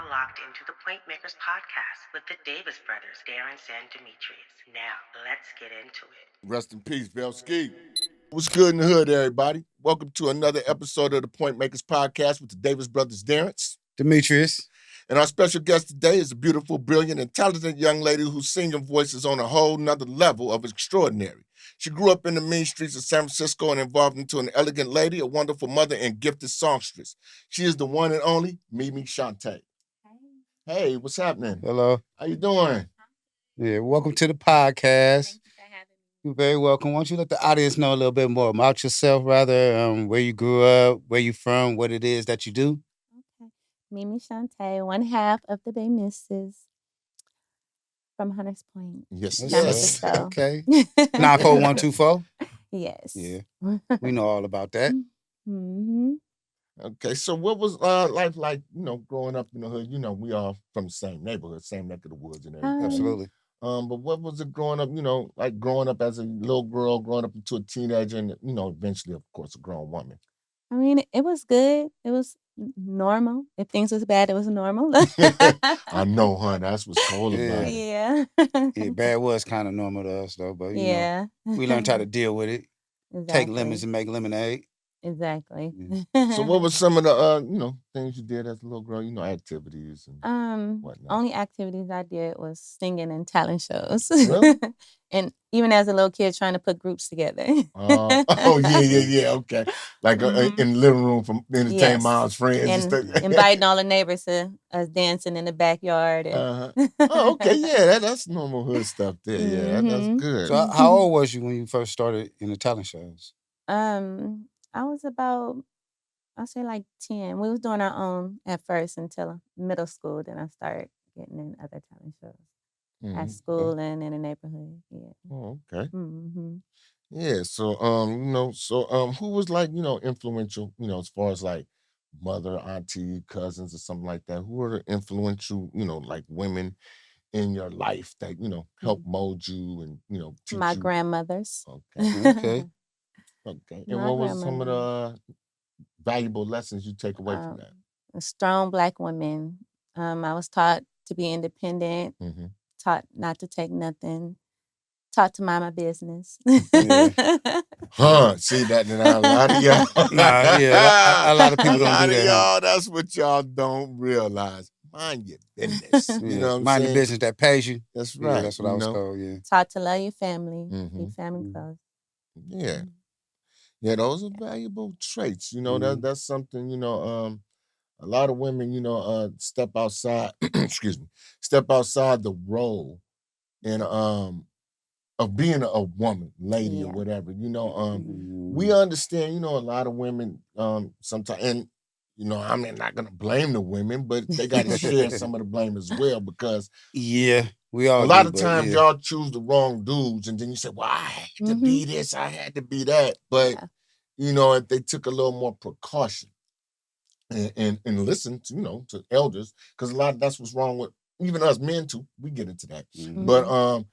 now locked into the Point Makers podcast with the Davis brothers, Darren and Demetrius. Now, let's get into it. Rest in peace, Velski. What's good in the hood, everybody? Welcome to another episode of the Point Makers podcast with the Davis brothers, Darren. Demetrius. And our special guest today is a beautiful, brilliant, and talented young lady whose singing voice is on a whole nother level of extraordinary. She grew up in the mean streets of San Francisco and evolved into an elegant lady, a wonderful mother, and gifted songstress. She is the one and only Meme Shonté. Hey, what's happening? Hello. How you doing? Yeah, welcome to the podcast. You're very welcome. Why don't you let the audience know a little bit more about yourself, where you grew up, where you from, what it is that you do? Okay. Meme Shonté, one half of the Bay Misses from Hunters Point. Yes, San yes. Francisco. Okay. 94124? Yes. Yeah. We know all about that. Mm-hmm. Okay, so what was life like, growing up in the hood? We all from the same neighborhood, same neck of the woods and everything. Absolutely. But what was it growing up, like growing up as a little girl, growing up into a teenager, and, eventually, of course, a grown woman? I mean, it was good. It was normal. If things was bad, it was normal. I know, hon. That's what's cool about it. Yeah. Yeah, bad was kind of normal to us, though, but, Yeah. we learned how to deal with it. Exactly. Take lemons and make lemonade. Exactly. So what was some of the, things you did as a little girl, activities and whatnot? Only activities I did was singing and talent shows. Really? And even as a little kid, trying to put groups together. Yeah. Okay. Like in the living room from entertain Yes. mom's friends. And inviting all the neighbors to us dancing in the backyard. And Oh, okay. Yeah, that's normal hood stuff there. Yeah, that's good. So how old was you when you first started in the talent shows? I was about, I'll say like 10. We was doing our own at first until middle school. Then I started getting in other talent shows at school and in the neighborhood. Yeah. Oh, okay. Mm-hmm. Yeah. So, who was like, influential, as far as like mother, auntie, cousins, or something like that? Who are the influential, like women in your life that, help mold you and, teach My you? grandmothers. Okay. Okay. And My what was some of grandmother. the valuable lessons you take away from that? A strong Black woman. I was taught to be independent, taught not to take nothing, taught to mind my business. Huh? See that? And a lot of y'all. A lot of people don't do that. Y'all, that's what y'all don't realize. Mind your business. You know what I'm mind saying? the business that pays you. That's right. Yeah, that's what I was told. Yeah. Taught to love your family, keep family close. Yeah. Yeah, those are valuable traits. That's something, a lot of women, step outside, step outside the role and of being a woman, lady or whatever. We understand, a lot of women sometimes, and I'm not gonna blame the women, but they gotta share some of the blame as well, because we all a lot of times y'all choose the wrong dudes, and then you say, well, I had to be this, I had to be that. But if they took a little more precaution and listen to, to elders, because a lot of that's what's wrong with even us men too. We get into that. But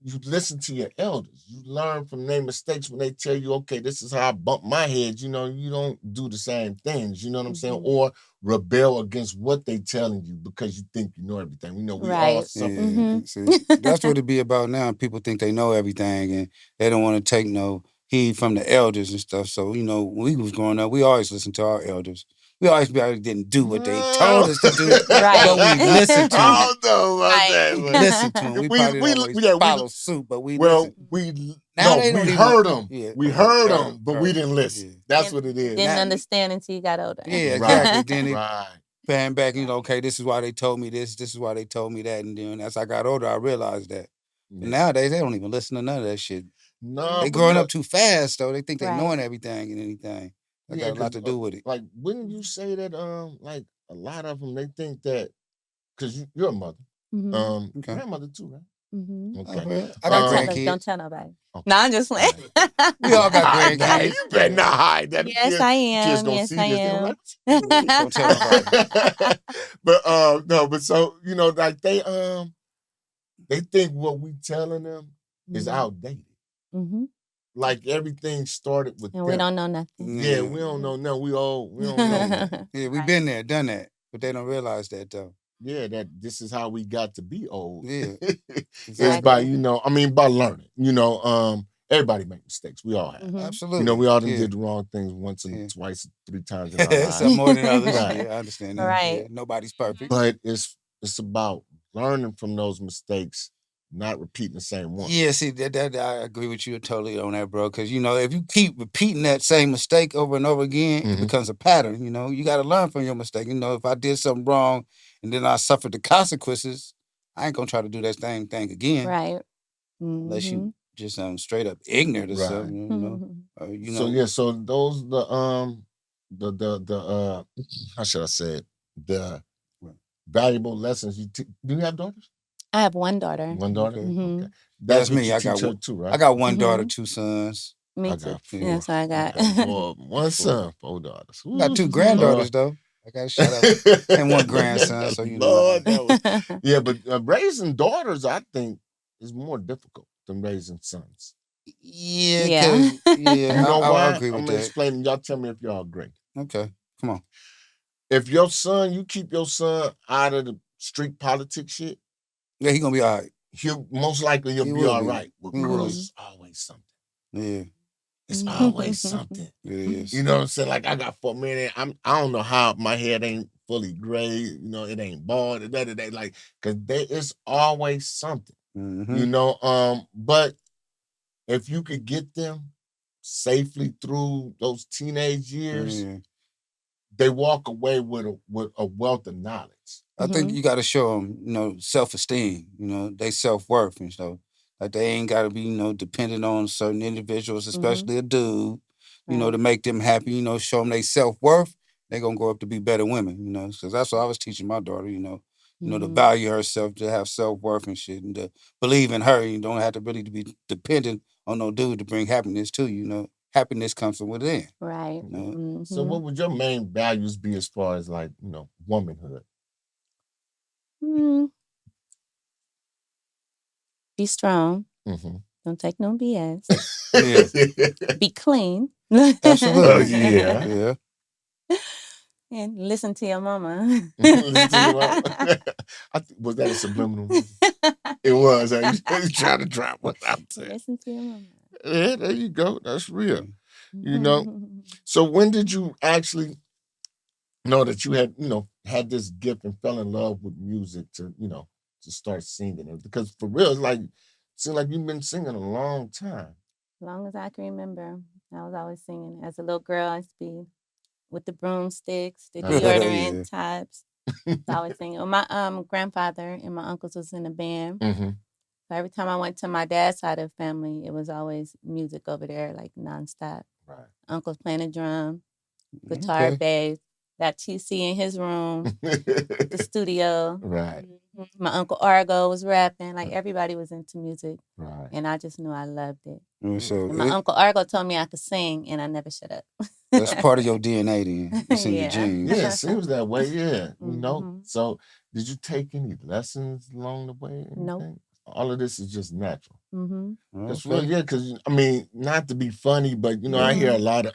you listen to your elders. You learn from their mistakes when they tell you, okay, this is how I bump my head. You don't do the same things, you know what I'm saying? Or rebel against what they telling you because you think you know everything. We all suffer. See, that's what it be about now. People think they know everything and they don't want to take no heed from the elders and stuff. So, when we was growing up, we always listened to our elders. We always didn't do what they told us to do, but we listened to them. I don't know about that. We listened to them. We probably don't follow suit, but we listened. We heard them. We heard them, but we didn't listen. That's what it is. Didn't understand until you got older. Yeah, exactly. Then pan back, okay, this is why they told me this is why they told me that. And then as I got older, I realized that. And nowadays, they don't even listen to none of that shit. No, they growing up too fast, though. They think they knowing everything and anything. That got a lot to do with it. Like, wouldn't you say that, like, a lot of them, they think that, because you're a mother, grandmother too, right? Okay. I got grandkids. Don't tell nobody. Okay. No, I'm just playing. We all got grandkids. You better not hide that. Yes, I am. Kids gonna yes, see I this. am. Don't tell nobody. But no, but so like they think what we telling them is outdated. Like everything started with and them. we don't know nothing. Yeah, we don't know nothing. We don't know nothing. Yeah, we've been there, done that. But they don't realize that though. Yeah, that this is how we got to be old. Yeah. It's by, Exactly. by learning. Everybody make mistakes. We all have. Mhm. Absolutely. We all done Yeah. did the wrong things once and Yeah. twice, 3 times in our lives. Some more than others. Right. Yeah, I understand that. Yeah, Right. nobody's perfect. But it's about learning from those mistakes, not repeating the same one. Yeah, see that I agree with you totally on that, bro. Because if you keep repeating that same mistake over and over again, it becomes a pattern. You got to learn from your mistake. If I did something wrong and then I suffered the consequences, I ain't gonna try to do that same thing again. Right. Unless you just straight up ignorant or something. So those the how should I say it? The valuable lessons do you have daughters? I have one daughter. One daughter? Mhm. Okay. That's what me. you I got teach her one too, right? I got one daughter, 2 sons. Me I too. got 4. Yes, I got. Okay, 1 son, 4 daughters. I got 2 Ooh, granddaughters though. I got to shout out. And 1 grandson. So Lord, yeah, but raising daughters, I think, is more difficult than raising sons. Yeah, Yeah. because You know I why? agree with I'm gonna that. explain. Y'all tell me if y'all agree. Okay, come on. If you keep your son out of the street politics shit, Yeah, he gonna be all right. He'll be all right. With girls, it's always something. Yeah. It's always something. It is. You know what I'm saying? Like I got 4 men. I don't know how my head ain't fully gray. It ain't bald. Like, cause it's always something. But if you could get them safely through those teenage years, they walk away with a wealth of knowledge. I think you got to show them, self-esteem, they self-worth and stuff. Like they ain't got to be, dependent on certain individuals, especially a dude, to make them happy, show them they self-worth. They're going to grow up to be better women, because that's what I was teaching my daughter, to value herself, to have self-worth and shit, and to believe in her. You don't have to really be dependent on no dude to bring happiness to you, happiness comes from within. Right. So what would your main values be as far as like, womanhood? Be strong. Mm-hmm. Don't take no BS. Yeah. Be clean. Absolutely. Yeah. And listen to your mama. Listen to your mama. Was that a subliminal? It was. You trying to drop what I'm saying. Listen to your mama. Yeah, there you go. That's real. So when did you actually know that you had this gift and fell in love with music to start singing it? Because for real, it seems like you've been singing a long time. As long as I can remember, I was always singing. As a little girl, I used to be with the broomsticks, the deodorant types. I was always singing. Well, my grandfather and my uncles was in a band. So every time I went to my dad's side of the family, it was always music over there, like nonstop. Right. Uncle's playing a drum, guitar, bass. Got TC in his room, the studio. Right. My Uncle Argo was rapping. Like everybody was into music. Right. And I just knew I loved it. So and my Uncle Argo told me I could sing, and I never shut up. That's part of your DNA then. It's in your genes. Yeah, it seems that way, yeah. So did you take any lessons along the way? Nope. All of this is just natural. That's Okay. real, because not to be funny, but I hear a lot of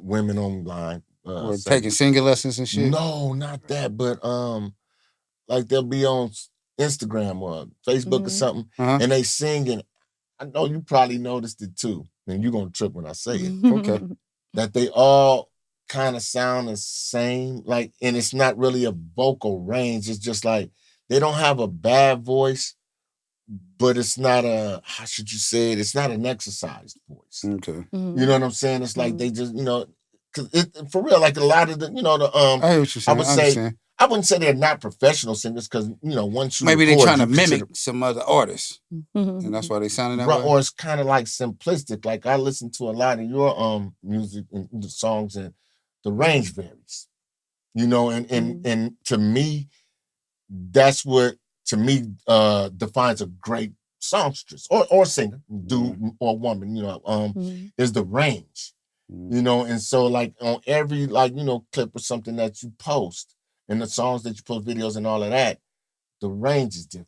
women online taking singing lessons and shit. No, not that, but like they'll be on Instagram or Facebook or something, and they sing, and I know you probably noticed it too, and you're gonna trip when I say it. Okay. That they all kind of sound the same, and it's not really a vocal range. It's just like they don't have a bad voice, but it's not how should you say it? It's not an exercised voice. Okay. You know what I'm saying? It's like they just, cause for real, like a lot of the, I hear what you're saying. I wouldn't say they're not professional singers, because once you maybe record, they're trying to mimic some other artists, and that's why they sounding that way. Or it's kind of like simplistic. Like I listen to a lot of your music and the songs, and the range varies. And to me, that's what defines a great songstress or singer, dude or woman. Is the range. And so like on every clip or something that you post, and the songs that you post, videos and all of that, the range is different.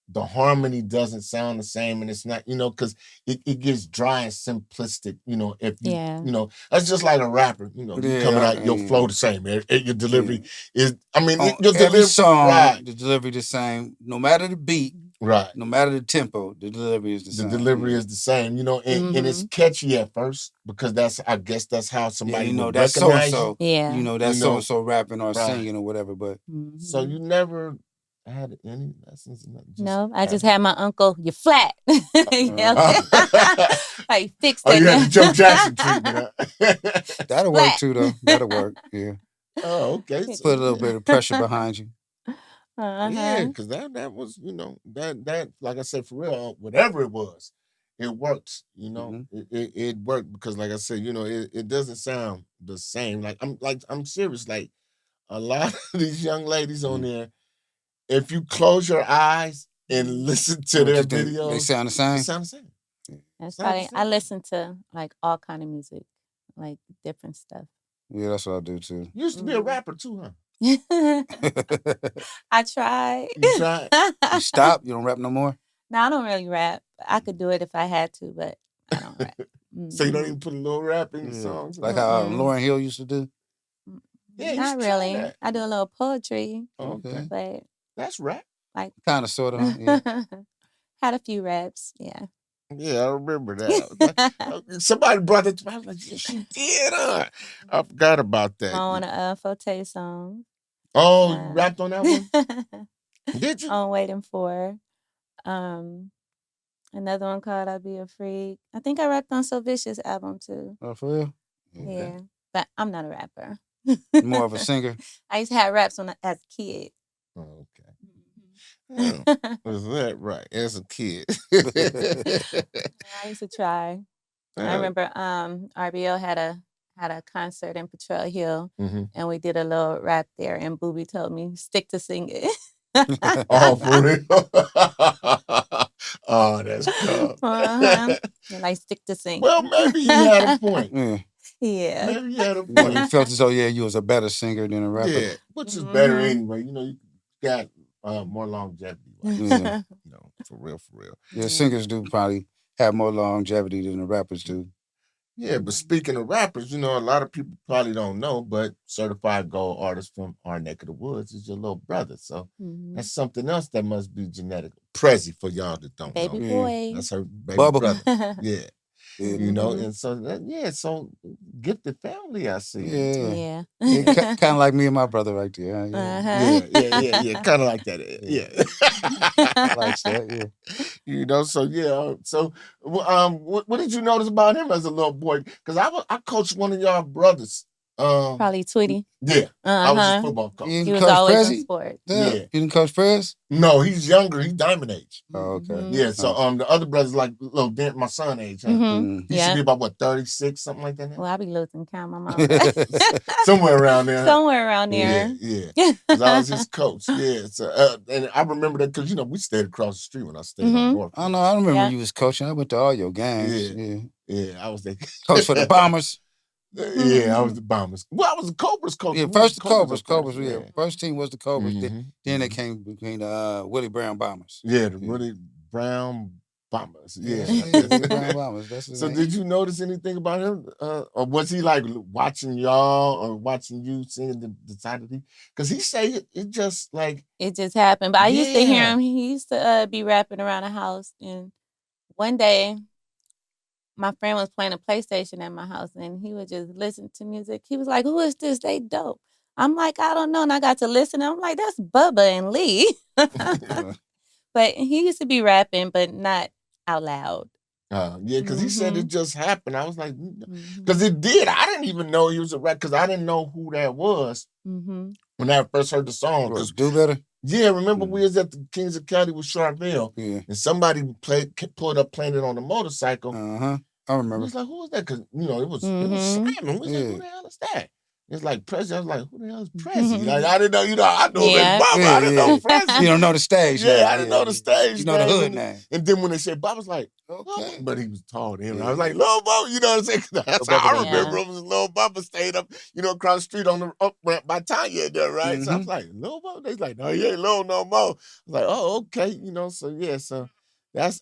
the harmony doesn't sound the same, and it's not, because it gets dry and simplistic. If you, that's just like a rapper. You coming out, your flow the same, your delivery is. I mean, your every delivery, song, right? The delivery the same, no matter the beat, right? No matter the tempo, the delivery is the same. The delivery is the same, and it's catchy at first because I guess that's how somebody would that's recognize so-and-so. you. That's so-and-so rapping or singing or whatever. But so you never had any lessons? No, I just had my uncle. You're flat. Like fix that. Oh, you had the Joe Jackson treatment. That'll work too, though. That'll work. Yeah. Oh, okay. Put a little bit of pressure behind you. Yeah, because that was, that like I said, for real, whatever it was, it works. It worked because, like I said, it doesn't sound the same. I'm serious. Like a lot of these young ladies on there, if you close your eyes and listen to their videos, they sound the same. They sound the same. That's probably, I listen to like all kind of music, like different stuff. Yeah, that's what I do too. You used to be a rapper too, huh? I tried. You tried? You stopped? You don't rap no more? No, I don't really rap. I could do it if I had to, but I don't rap. So you don't even put a little rap in your songs? Like how Lauryn Hill used to do? Yeah, not really. I do a little poetry. Okay. But that's rap. Like kind of, sort of. Yeah. Had a few raps, yeah. Yeah, I remember that. Somebody brought it to me. I was like, yeah, she did, huh? I forgot about that. On a Forte song. Oh, you rapped on that one? Did you? On Waiting For. Another one called I'll Be a Freak. I think I rapped on So Vicious album too. Oh, for real? Yeah. But I'm not a rapper. More of a singer? I used to have raps as a kid. Oh, okay. Was that right? As a kid. I used to try. I remember RBL had a concert in Potrero Hill, and we did a little rap there, and Booby told me, stick to singing. Oh, for real? Oh, that's tough. And I stick to singing. Well, maybe he had a point. Yeah. Maybe he had a point. You felt as though, you was a better singer than a rapper. Yeah, which is better anyway. You got more longevity. For real. Yeah, singers do probably have more longevity than the rappers do. Yeah, but speaking of rappers, a lot of people probably don't know, but certified gold artist from our neck of the woods is your little brother. So that's something else that must be genetic. Prezi, for y'all that don't know. Baby boy. That's her baby Bubba. brother. Yeah. And so so gifted family, I see. Yeah. Kind of like me and my brother right there. Yeah. Kind of like that. Yeah. Like that, yeah. So what did you notice about him as a little boy? Because I coached one of y'all brothers. Probably Tweety. Yeah. I was his football coach. He was always in sports. Yeah. You didn't coach Prez? No, he's younger. He's diamond age. Oh, okay. Yeah, so the other brother's like little my son age. Huh? He should be about 36, something like that now? Well, I be losing count, my mom. Somewhere around there. Somewhere around there. Yeah. Because I was his coach. Yeah. So and I remember that because we stayed across the street when I stayed on North. I know. I remember you was coaching. I went to all your games. Yeah. I was there. Coach for the Bombers. Yeah, I was the Bombers. Well, I was the Cobras coach. Yeah, first the Cobras. Yeah. First team was the Cobras. Then they came between the Willie Brown Bombers. Yeah, the Willie Brown Bombers. Yeah. Brown Bombers. That's his so name. did you notice anything about him? Or was he like watching y'all or watching you singing the side of the? Because he say it just like... It just happened. But I used to hear him. He used to be rapping around the house. And one day... my friend was playing a PlayStation at my house, and he would just listen to music. He was like, who is this? They dope. I'm like, I don't know. And I got to listen. I'm like, that's Bubba and Lee. But he used to be rapping, but not out loud. Yeah, because he said it just happened. I was like, because it did. I didn't even know he was a rap because I didn't know who that was when I first heard the song. Because Do Better? Yeah, remember we was at the Kings of Cali with Charville, and somebody pulled up playing it on a motorcycle. I remember. I was like, who was that? Because, it was Simon. We was like, who the hell is that? It's like Prezi. I was like, who the hell is Prezi? Like, I didn't know, I know Big Yeah. Mama. I didn't know Prezi. You don't know the stage Yeah, name. I didn't know the stage You know the name. hood name. And then when they said Bob, I was like, okay. But he was tall to him. I was like, Lil Bo, you know what I'm saying? That's how I remember him. Lil Bubba stayed up, across the street on the up ramp by Tanya there, right? So I was like, Lil Bo? They was like, no, he ain't Lil no more. I was like, oh, okay. So yeah, so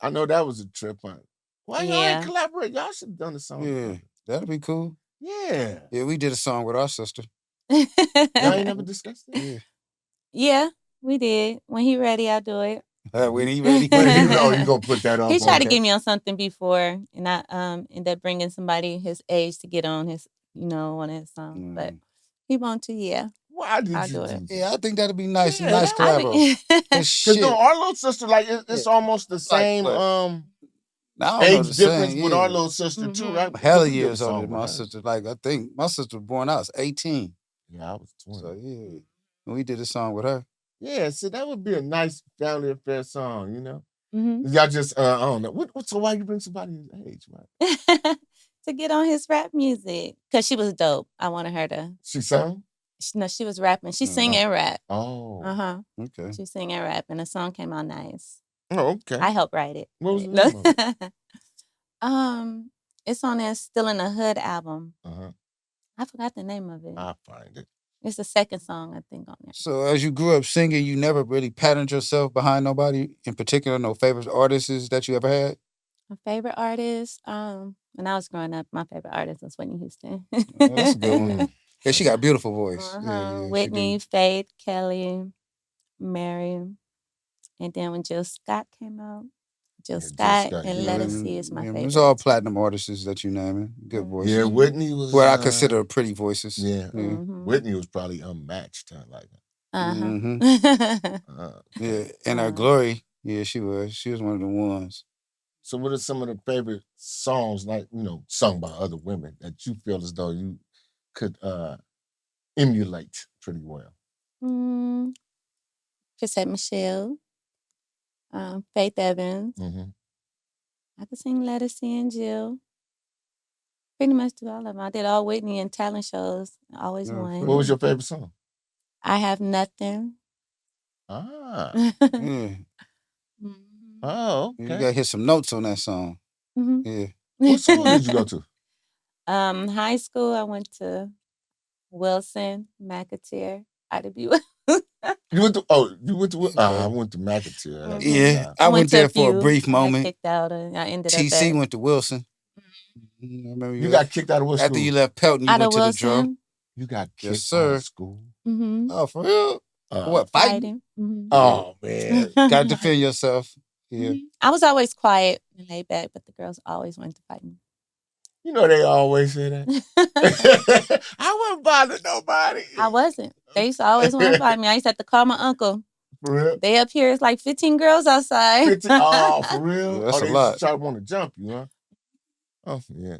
I know that was a trip on. Why y'all ain't collaborate? Y'all should have done a song. Yeah, that'd be cool. Yeah. Yeah, we did a song with our sister. Y'all ain't never discussed it? Yeah. Yeah, we did. When he ready, I'll do it. When he ready. You gonna put that on? He tried to get me on something before, and I ended up bringing somebody his age to get on his, one of his songs. But he want to, yeah. Why did I'll you do it? Yeah, I think that'd be nice. Nice collaboration. Because our little sister, like it's almost the same age difference with our little sister too, right? Hella years older than my sister. Like I think my sister was born, I was 18. Yeah, I was 20. So yeah, we did a song with her. Yeah, so that would be a nice family affair song, Y'all just, I don't know. So why you bring somebody his age, right? To get on his rap music. Because she was dope. I wanted her to. She sang? No, she was rapping. She sing and rap. Oh. Uh-huh. Okay. She sing and rap, and the song came out nice. Oh, okay. I helped write it. What was the name of it? It's on that Still in the Hood album. Uh-huh. I forgot the name of it. I'll find it. It's the second song, I think, on there. So as you grew up singing, you never really patterned yourself behind nobody in particular? No favorite artists that you ever had? My favorite artist, when I was growing up, my favorite artist was Whitney Houston. That's a good one. Yeah, she got a beautiful voice. Yeah, Whitney, Faith, Kelly, Mary. And then when Jill Scott came out, Jill Scott and Let Us See is my favorite. It was all platinum artists that you naming. Good voices. Yeah, Whitney was what I consider pretty voices. Yeah. Whitney was probably unmatched, like that. Yeah, and her Glory, yeah, she was. She was one of the ones. So what are some of the favorite songs, like, sung by other women that you feel as though you could emulate pretty well? Chrisette Michelle, Faith Evans. I could sing Let Us See and Jill. Pretty much do all of them. I did all Whitney and talent shows. I always won. What was your favorite song? I Have Nothing. Oh, okay. You gotta hit some notes on that song. Yeah. What school did you go to? High school, I went to Wilson, McAteer, IW. You went to I went to McAteer. Yeah, I went there for a brief moment. I kicked out and I ended TC up went to Wilson. I remember you got kicked out of what school? After you left Pelton, you went to the drum. You got kicked out of school? Oh, for real? What, fighting? Oh, man. Got to defend yourself. Yeah. I was always quiet and laid back, but the girls always wanted to fight me. They always say that. I wouldn't bother nobody. I wasn't. They used to always want to fight me. I used to have to call my uncle. For real? They up here, it's like 15 girls outside. 15? Oh, for real? Yeah, that's a lot. They try to want to jump you, huh? Oh, yeah.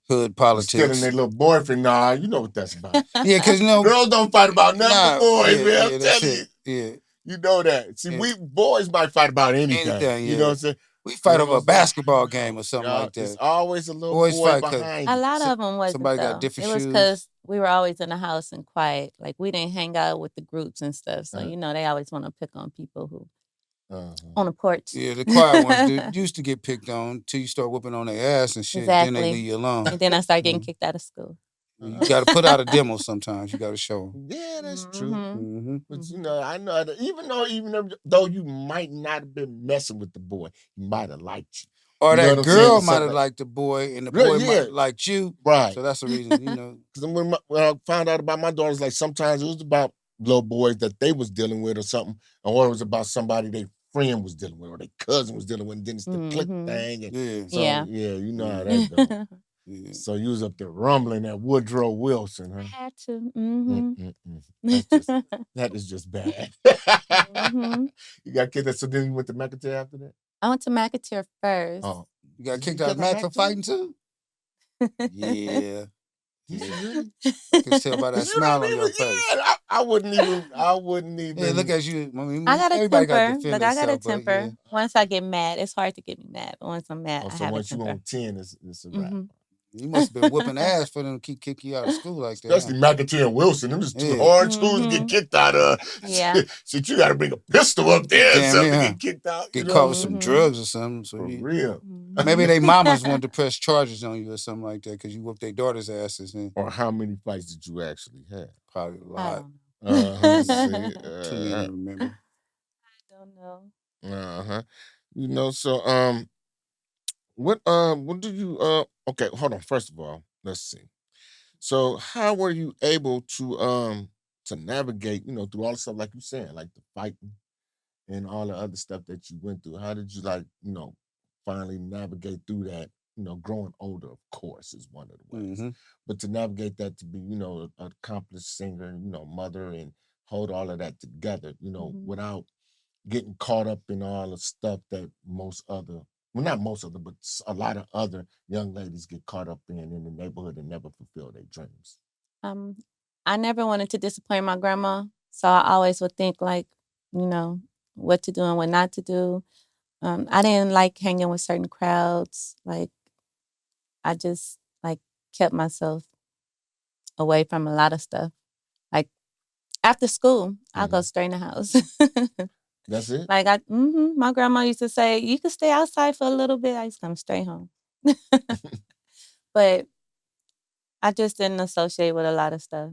Hood politics. Stealing their little boyfriend. Nah, you know what that's about. Yeah, because girls don't fight about nothing but boys, man. I'm telling you. Yeah. You know that. See, we boys might fight about anything. You know what I'm saying? We fight over a basketball game or something like that. It's always a little boys boy fight behind. A lot of them wasn't. Somebody though. got different shoes. It was because we were always in the house and quiet. Like we didn't hang out with the groups and stuff. So they always want to pick on people who on the porch. Yeah, the quiet ones used to get picked on till you start whooping on their ass and shit. Exactly. Then they leave you alone. And then I started getting kicked out of school. You got to put out a demo sometimes. You got to show them. Yeah, that's true. But I know that even though you might not have been messing with the boy, he might have liked you. Or that girl might have liked the boy, and the boy might have liked you. Right. So that's the reason, Because when I found out about my daughters, like sometimes it was about little boys that they was dealing with or something, or it was about somebody their friend was dealing with or their cousin was dealing with, and then it's the click thing. And you know how that goes. Yeah. So you was up there rumbling at Woodrow Wilson, huh? I had to. That is just bad. You got kicked out, so then you went to McAteer after that? I went to McAteer first. Oh. You got kicked out of Mac for fighting too? Yeah. I can tell by that smile on your face. I wouldn't even. Yeah, look at you. I got a temper. Look, I got a temper. Once I get mad, it's hard to get me mad. But once I'm mad, I have a temper. Once you on 10, it's a wrap. You must have been whooping ass for them to keep kicking you out of school like that. Especially McIntyre and Wilson. Them just two hard schools to get kicked out of. Yeah. Shit, you got to bring a pistol up there or something to get kicked out. Get caught with some drugs or something. So For real. Maybe they mamas wanted to press charges on you or something like that because you whooped their daughter's asses. Or how many fights did you actually have? Probably a lot. Too many to remember. I don't know. You know, so what do you okay, hold on. First of all, let's see. So how were you able to navigate, you know, through all the stuff like you saying, like the fighting and all the other stuff that you went through? How did you, like, you know, finally navigate through that? You know, growing older, of course, is one of the ways. But to navigate that, to be, you know, an accomplished singer, you know, mother, and hold all of that together, you know, without getting caught up in all the stuff that not most other, but a lot of other young ladies get caught up in the neighborhood and never fulfill their dreams. I never wanted to disappoint my grandma, so I always would think, like, you know, what to do and what not to do. I didn't like hanging with certain crowds. Like, I just, like, kept myself away from a lot of stuff. Like, after school, I'll go straight in the house. That's it? Like, my grandma used to say, you could stay outside for a little bit. I used to come straight home. But I just didn't associate with a lot of stuff.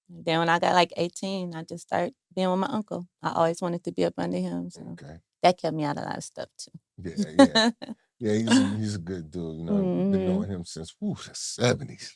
Then when I got like 18, I just started being with my uncle. I always wanted to be up under him. So that kept me out of a lot of stuff too. Yeah. Yeah, he's a good dude. You know, been knowing him since the 70s.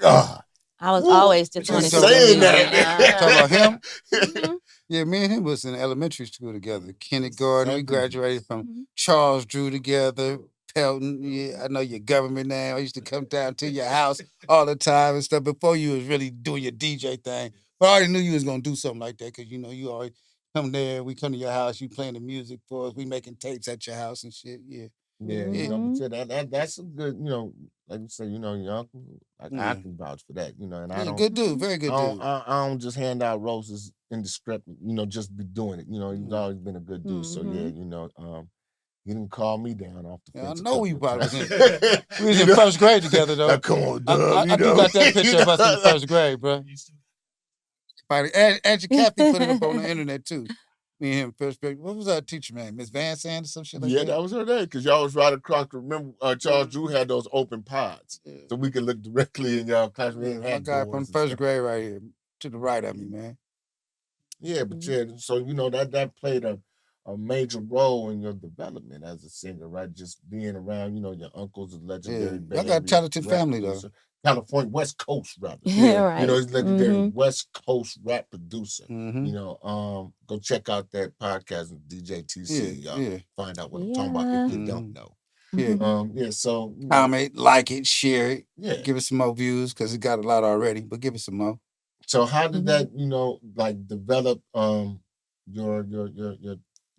God. I was always just wanting to saying that. Talking about him? Yeah, me and him was in elementary school together. Kindergarten. We graduated from Charles Drew together. Pelton, yeah, I know your government now. I used to come down to your house all the time and stuff before you was really doing your DJ thing. But I already knew you was gonna do something like that because you know you always come there. We come to your house. You playing the music for us. We making tapes at your house and shit. Yeah. You know, but that's a good, you know, like you say, you know, your uncle, I can vouch for that, you know, and I don't. Good dude, very good dude. I don't just hand out roses indiscreetly, you know, just be doing it. You know, he's always been a good dude. So yeah, you know, he didn't call me down off the fence. I know we was in. We was in first grade together though. Now, come on, I do got that picture of us in the first grade, bro. Angie Cappy put it up on the internet too. Me and him first grade. What was our teacher name? Miss Van Sand or some shit like that? Yeah, that was her name because y'all was right across. Remember, Charles Drew had those open pods, so we could look directly in y'all class. My guy from first grade right here to the right of me, man. Yeah, but so you know that played a major role in your development as a singer, right? Just being around, you know, your uncles, a legendary. I got a talented family though. California, West Coast, rather. Right. You know, he's legendary West Coast rap producer. You know, go check out that podcast with DJ TC. Y'all find out what I'm talking about if you don't know. So comment, like it, share it. Yeah, give it some more views because it got a lot already, but give it some more. So how did that, you know, like develop your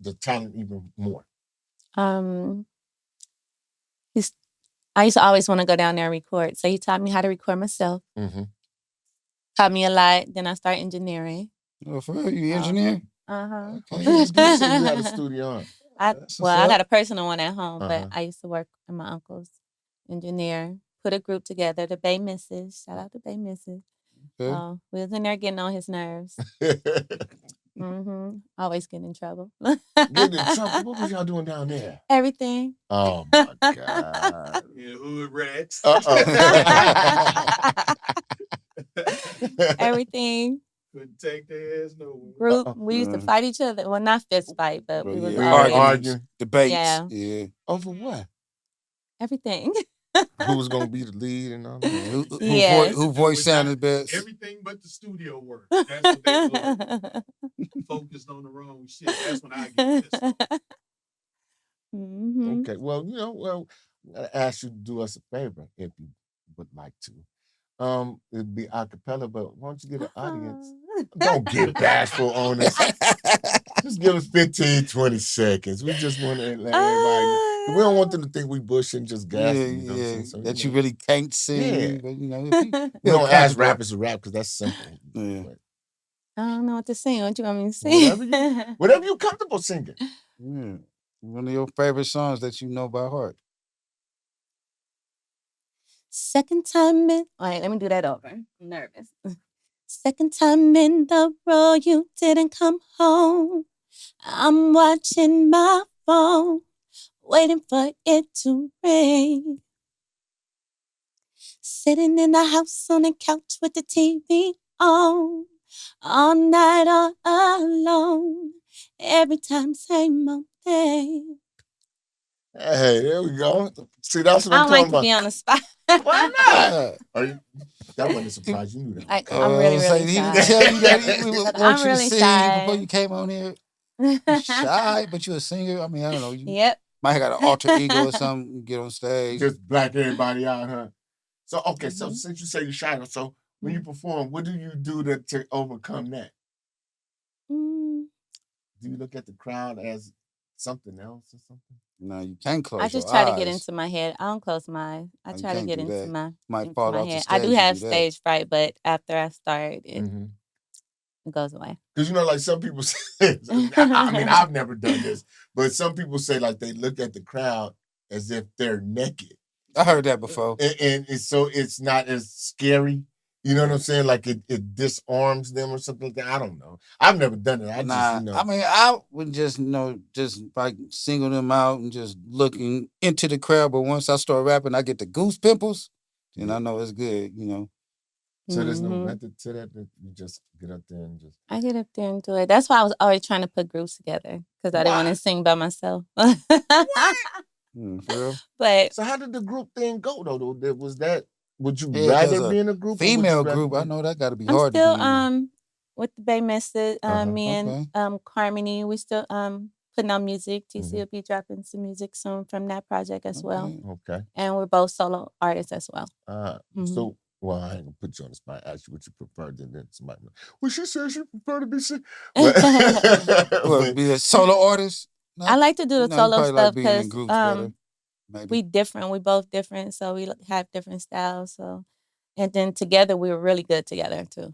the talent even more? I used to always want to go down there and record. So he taught me how to record myself. Taught me a lot. Then I started engineering. Oh, for real? You engineer? Okay. It's good to see you had a studio. I got a personal one at home, but I used to work in my uncle's engineer. Put a group together, the Bay Misses. Shout out to Bay Misses. We was in there getting on his nerves. Always getting in trouble. Getting in trouble? What was y'all doing down there? Everything. Oh my God. Yeah, hood rats. Everything. Couldn't take their ass nowhere. Group. We used to fight each other. Well, not fist fight, but we was arguing. Debates. Yeah. Over what? Everything. Who was gonna be the lead and all that? Who voice sounded best? Everything but the studio work. That's what they were. Focused on the wrong shit. That's when I get pissed off. Okay. Well, you know, I'm gonna ask you to do us a favor if you would like to. It'd be a cappella, but why don't you get an audience? Don't get bashful on us. Just give us 15, 20 seconds. We just want to let everybody. We don't want them to think we bushing, just gassing. You know so, that you really can't sing. But, you know, we don't ask rappers to rap because that's simple. But, I don't know what to sing. What you want me to sing? Whatever you're comfortable singing. Yeah. One of your favorite songs that you know by heart. Second time in. All right, let me do that over. I'm nervous. Second time in the row, you didn't come home. I'm watching my phone, waiting for it to ring. Sitting in the house on the couch with the TV on, all night all alone. Every time, same old thing. Hey, there we go. See, that's what I I'm don't like talking to about. be on the spot. Why not? That wasn't a surprise. You knew that. I'm really, really He shy. didn't tell you that we would want I'm you to really sing before shy. you came on here. You shy, but you're a singer. I mean, I don't know. You Yep. might have got an alter ego or something. You get on stage. Just black everybody out, huh? So, okay, so since you say you're shy, so when you perform, what do you do to overcome that? Do you look at the crowd as something else or something? No, you can't close I just your try eyes. to get into my head. I don't close my eyes. I try to get into my, Might fall off head. the stage. I do have stage fright, but after I start, it goes away. Because, you know, like some people say, I mean, I've never done this, but some people say like they look at the crowd as if they're naked. I heard that before. And so it's not as scary. You know what I'm saying? Like it disarms them or something like that. I don't know. I've never done it. I mean, I would just, just like single them out and just looking into the crowd. But once I start rapping, I get the goose pimples, and I know it's good, So there's no method to that. You just get up there and just. I get up there and do it. That's why I was always trying to put groups together because I didn't want to sing by myself. But so how did the group thing go though? Was that? Would you rather be in a group? Female group? I know that got to be hard. I'm still to be with the Bay Message, me and Carmony. We still putting out music. TC will be dropping some music soon from that project as well. Okay. And we're both solo artists as well. So, well, I ain't gonna put you on the spot. Ask you what you prefer, then somebody. Well, she says she prefer to be sick. Be a solo artist. No? I like to do the solo stuff because we different. We both different, so we have different styles. So, and then together we were really good together too.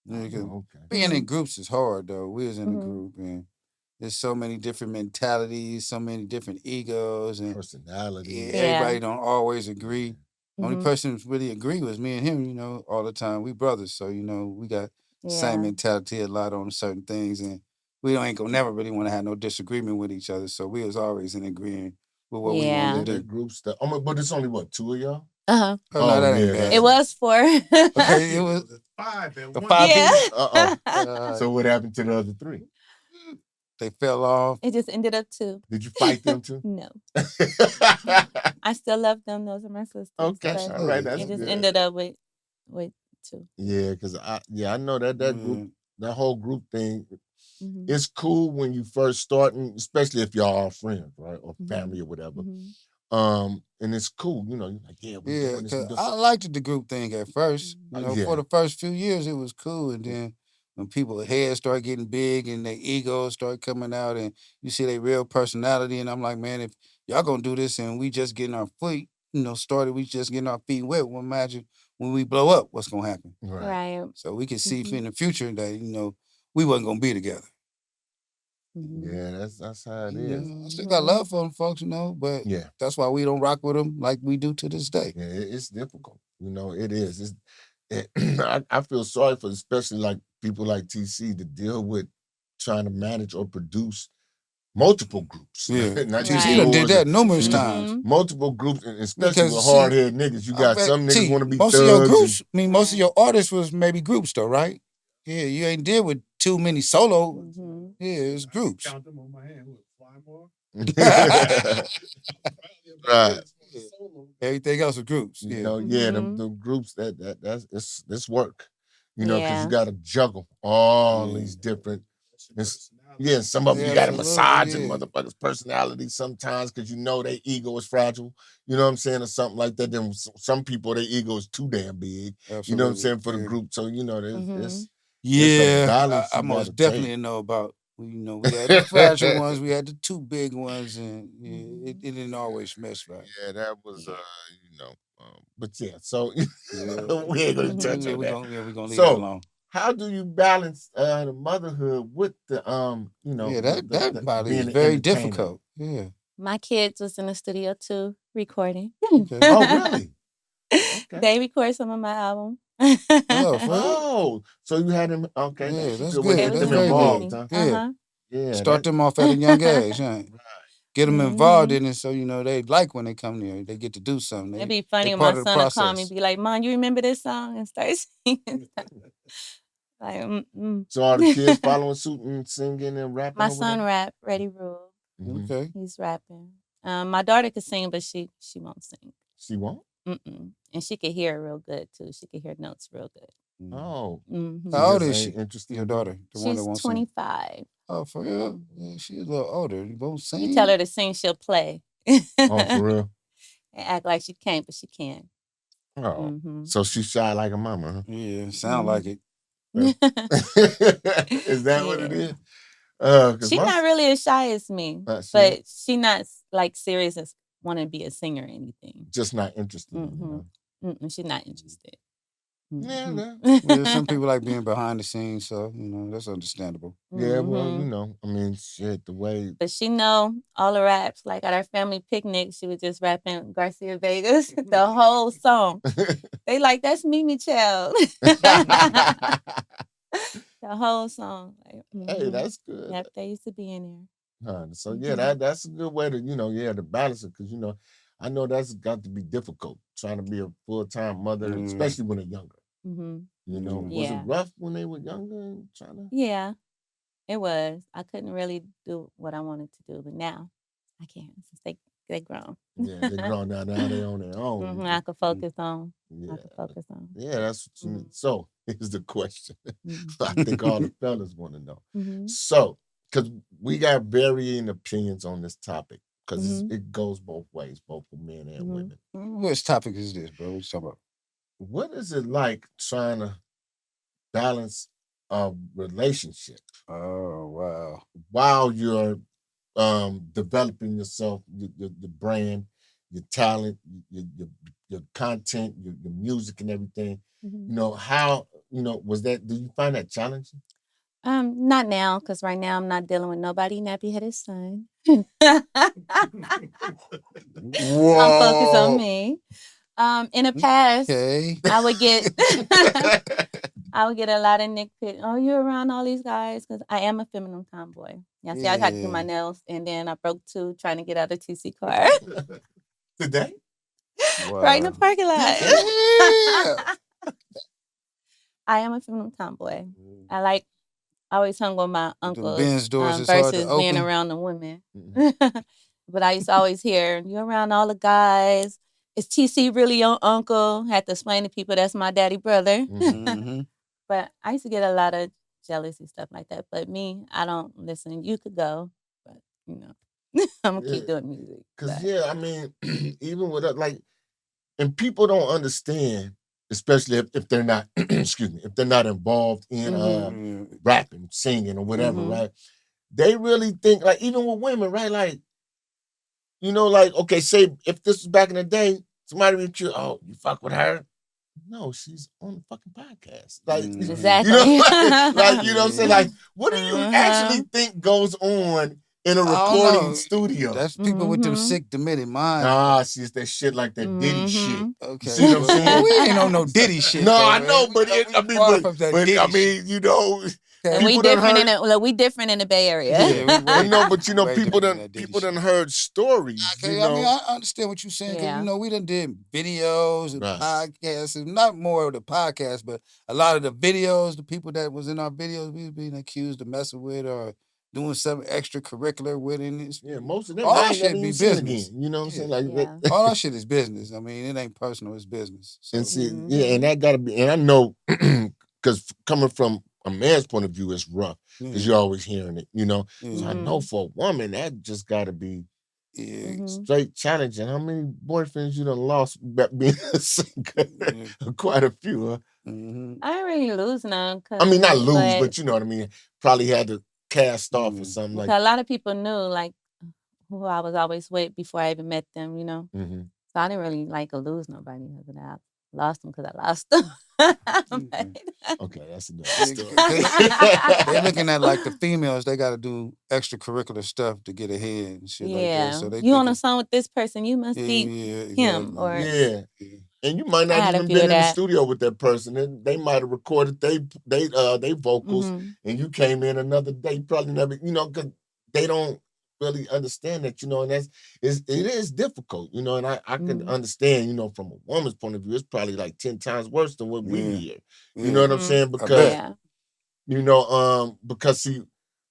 Being in groups is hard though. We was in a group and there's so many different mentalities, so many different egos and personalities. Everybody don't always agree. Only person who really agree was me and him, all the time. We brothers, so we got the same mentality a lot on certain things, and we ain't gonna never really want to have no disagreement with each other. So we was always in agreement with what we want to do. Group stuff. But it's only what, 2 of y'all? Oh no, that ain't bad. It was 4. Okay, it was 5 at one. 5 people. So what happened to the other 3? They fell off. It just ended up 2. Did you fight them too? No. I still love them. Those are my sisters. Okay, all right. That's it just good. ended up with 2. Yeah, because I know that group, that whole group thing, it's cool when you first starting, especially if y'all are friends, right, or family or whatever. And it's cool, you're like, we're doing this. I liked the group thing at first. For the first few years, it was cool, and then when people's heads start getting big and their egos start coming out, and you see their real personality, and I'm like, man, if y'all gonna do this and we just getting our feet, started, we just getting our feet wet. Well, imagine when we blow up, what's gonna happen? Right. So we can see in the future that we wasn't gonna be together. Yeah, that's how it is. I still got love for them folks, but that's why we don't rock with them like we do to this day. Yeah, it's difficult. It is. I feel sorry for especially like people like TC to deal with trying to manage or produce multiple groups. Yeah, TC did that numerous times. Multiple groups, and especially with hard-headed niggas. You got some niggas want to be most thugs. Of your groups, most of your artists was maybe groups though, right? Yeah, you ain't deal with too many solo. Yeah, it's groups. Count them on my hand. Look, 5 more. Right. Everything else is groups. The groups that's work. Because you got to juggle all these different. Some of them you got to massage and motherfuckers' personality sometimes because their ego is fragile. You know what I'm saying, or something like that. Then some people their ego is too damn big. Absolutely. You know what I'm saying, for the group. So there's I most definitely know about. We had the fragile ones, we had the 2 big ones, and it didn't always mesh right. Yeah, that was but so we ain't gonna touch on that. We're gonna leave it alone. How do you balance the motherhood with the that body is very difficult. Yeah. My kids was in the studio too, recording. Okay. Oh, really? Okay. They record some of my album. Oh, so you had him. Okay, Yeah, that's a that's good way to good. get That's them very involved, good. huh? Yeah. Yeah, Start them off at a young age, huh? right. Get them involved in it so, they like when they come there. They get to do something. It'd be funny they when my part of the son would call me process. and be like, Mom, you remember this song? And start singing stuff. Like, So are the kids following suit and singing and rapping? My over son there? rap, Ready Rule. Okay. He's rapping. My daughter could sing, but she won't sing. She won't? Mm-mm. And she could hear real good, too. She could hear notes real good. Oh. How old is just she? ain't interested Your in daughter, the one that She's won't sing. 25. Oh, for real? Yeah, she's a little older. You won't sing. You tell her to sing, she'll play. Oh, for real? And act like she can't, but she can. Oh. So she's shy like a mama, huh? Yeah, sound like it. Is that what it is? She's not really as shy as me, but she not like serious as want to be a singer or anything. Just not interested. She's not interested. Yeah, yeah, some people like being behind the scenes, so that's understandable. Yeah, well, I mean, shit, the way. But she know all the raps. Like at our family picnic, she was just rapping Garcia Vegas the whole song. They like, that's Meme Child. The whole song. Like, Hey, that's good. Yep, they used to be in there. So yeah, that's a good way to to balance it, because I know that's got to be difficult trying to be a full-time mother, especially when they're younger. Was it rough when they were younger and trying to? Yeah, it was. I couldn't really do what I wanted to do, but now I can since they grown. Yeah, they grown now. Now they on their own. I could focus on. Yeah. I could focus on. Yeah, that's what you need. So here's the question. I think all the fellas want to know. So, because we got varying opinions on this topic, because it goes both ways, both for men and women. Which topic is this, bro? What you talking about? What is it like trying to balance a relationship? Oh, wow. While you're developing yourself, your brand, your talent, your content, your music and everything. How, was that, do you find that challenging? Not now, because right now I'm not dealing with nobody nappy-headed son. Whoa. I'm focused on me. In the past, I would get a lot of nitpick. Oh, you're around all these guys, because I am a feminine tomboy. Yeah, see, I got to do my nails, and then I broke 2 trying to get out of TC car. Today? Wow. Right in the parking lot. Yeah. I am a feminine tomboy. I always hung with my uncles Ben's doors is hard to versus being open. around the women. But I used to always hear, you're around all the guys. Is TC really your uncle? Had to explain to people that's my daddy brother. But I used to get a lot of jealousy, stuff like that. But me, I don't listen. You could go, but I'm gonna keep doing music. Because I mean, even with and people don't understand, especially if they're not, excuse me, if they're not involved in rapping, singing, or whatever, right? They really think, like, even with women, right? Like, okay, say if this was back in the day, somebody would you, oh, you fuck with her? No, she's on the fucking podcast. Like, exactly. Like, you know what I'm saying? Like, what do you actually think goes on in a recording studio? That's people with them sick, demented minds. Nah, see, it's that shit like that Diddy shit. Okay. See what I'm saying? We ain't on no Diddy shit. No, though, I know, but we different we different in the Bay Area. But people done heard stories. Okay, I mean, I understand what you're saying, because we done did videos and podcasts, and not more of the podcast, but a lot of the videos, the people that was in our videos, we was being accused of messing with or doing something extracurricular with it. Yeah, most of them all that shit be business. Again, you know what I'm saying? All that shit is business. I mean, it ain't personal, it's business. So. And see, and that gotta be, and I know, because coming from a man's point of view, it's rough, because you're always hearing it, So I know for a woman, that just gotta be straight challenging. How many boyfriends you done lost being a singer? Quite a few, huh? I didn't really lose none. I mean, not lose, but you know what I mean? Probably had to cast off or something like that. A lot of people knew, like, who I was always with before I even met them, So I didn't really lose nobody other than that. Lost them because I lost them. Okay, that's another story. They're looking at like the females, they got to do extracurricular stuff to get ahead and shit like that. So they you on a song with this person, you must be him. Or and And you might I not had a even few been of in the that. studio with that person, and they might have recorded they vocals, and you came in another day. You probably never, because they don't really understand that, and it is difficult, and I can understand, from a woman's point of view, it's probably like 10 times worse than what we hear. You know what I'm saying? Because because see,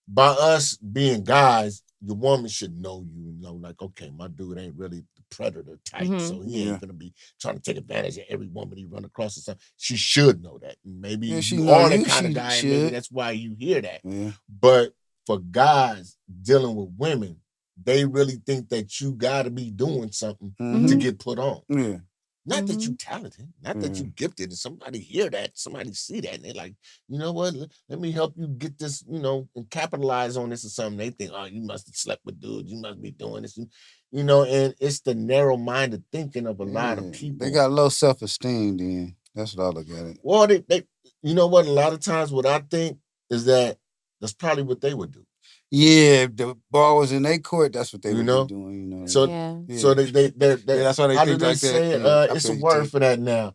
by us being guys, your woman should know like, okay, my dude ain't really the predator type, so he ain't gonna be trying to take advantage of every woman he run across or something. She should know that. Maybe you are that kind of guy, and maybe that's why you hear that. Yeah. But for guys dealing with women, they really think that you got to be doing something to get put on. Yeah. Not that you talented, not that you gifted, and somebody hear that, somebody see that, and they're like, you know what, let me help you get this, and capitalize on this or something. They think, oh, you must have slept with dudes, you must be doing this, and it's the narrow-minded thinking of a lot of people. They got low self-esteem then. That's what I look at it. Well, they you know what, a lot of times what I think is that's probably what they would do. Yeah, if the ball was in their court, that's what they would be doing. So they that's why they how think do they like say that. It's a word for that now.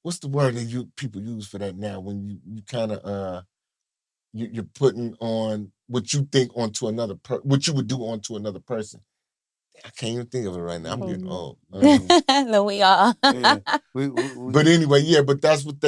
What's the word that people use for that now when you kind of you're putting on what you think onto another what you would do onto another person? I can't even think of it right now. I'm getting old. No, we are. But anyway, but that's what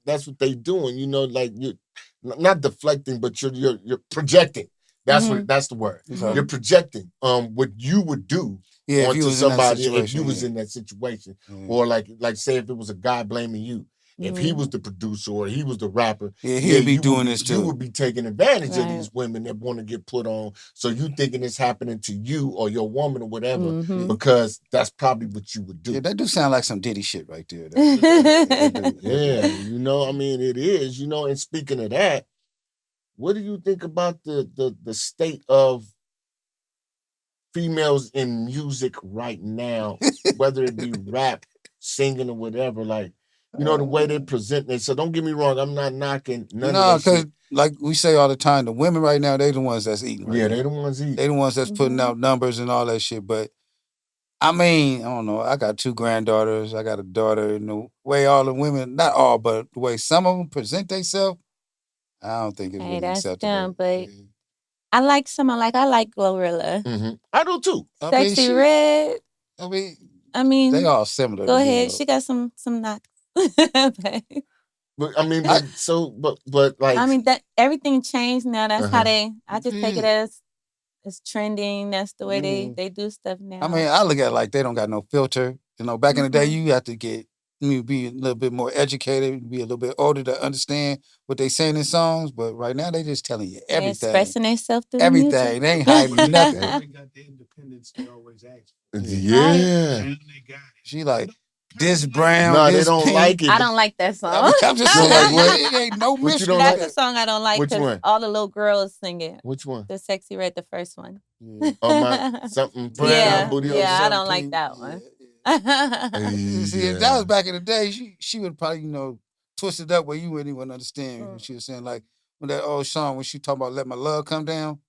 that's what they doing. Like you're not deflecting, but you're projecting. That's the word. You're projecting what you would do onto somebody if you was in that situation. Or like say if it was a guy blaming you. If he was the producer or he was the rapper, he'd be doing this too. You would be taking advantage of these women that want to get put on. So you thinking it's happening to you or your woman or whatever, because that's probably what you would do. Yeah, that do sound like some Diddy shit right there. Yeah, I mean, it is, and speaking of that, what do you think about the state of females in music right now, whether it be rap, singing, or whatever? Like, the way they present it. So don't get me wrong, I'm not knocking none of that shit. No, because like we say all the time, the women right now, they the ones that's eating right now. They the ones eating. They the ones that's putting out numbers and all that shit. But I mean, I don't know. I got 2 granddaughters. I got a daughter. And the way all the women, not all, but the way some of them present themselves, I don't think it's really acceptable. Them, but I like someone like Glorilla. I do too. Sexy Red. I mean, they all similar. Go ahead. She got some knocks. But I mean, but like, I mean that everything changed now. That's how I just take it as it's trending. That's the way they do stuff now. I mean, I look at it like they don't got no filter. Back in the day, you have to be a little bit more educated, be a little bit older to understand what they saying in songs. But right now, they just telling you everything. They're expressing themselves through everything. Music. They ain't hiding nothing. They got the independence they always ask for. Yeah. And they got it. She like, this brown, no, this they don't pink. like it. I don't like that song. I'm just saying, it ain't no mystery. That's the song I don't like because all the little girls sing it. Which one? The Sexy Red, the first one. Yeah. Oh, something brown booty. Yeah, I don't like that one. See, if that was back in the day, she would probably, twist it up where you wouldn't even understand what she was saying. Like when that old song, when she talking about "Let My Love Come Down,"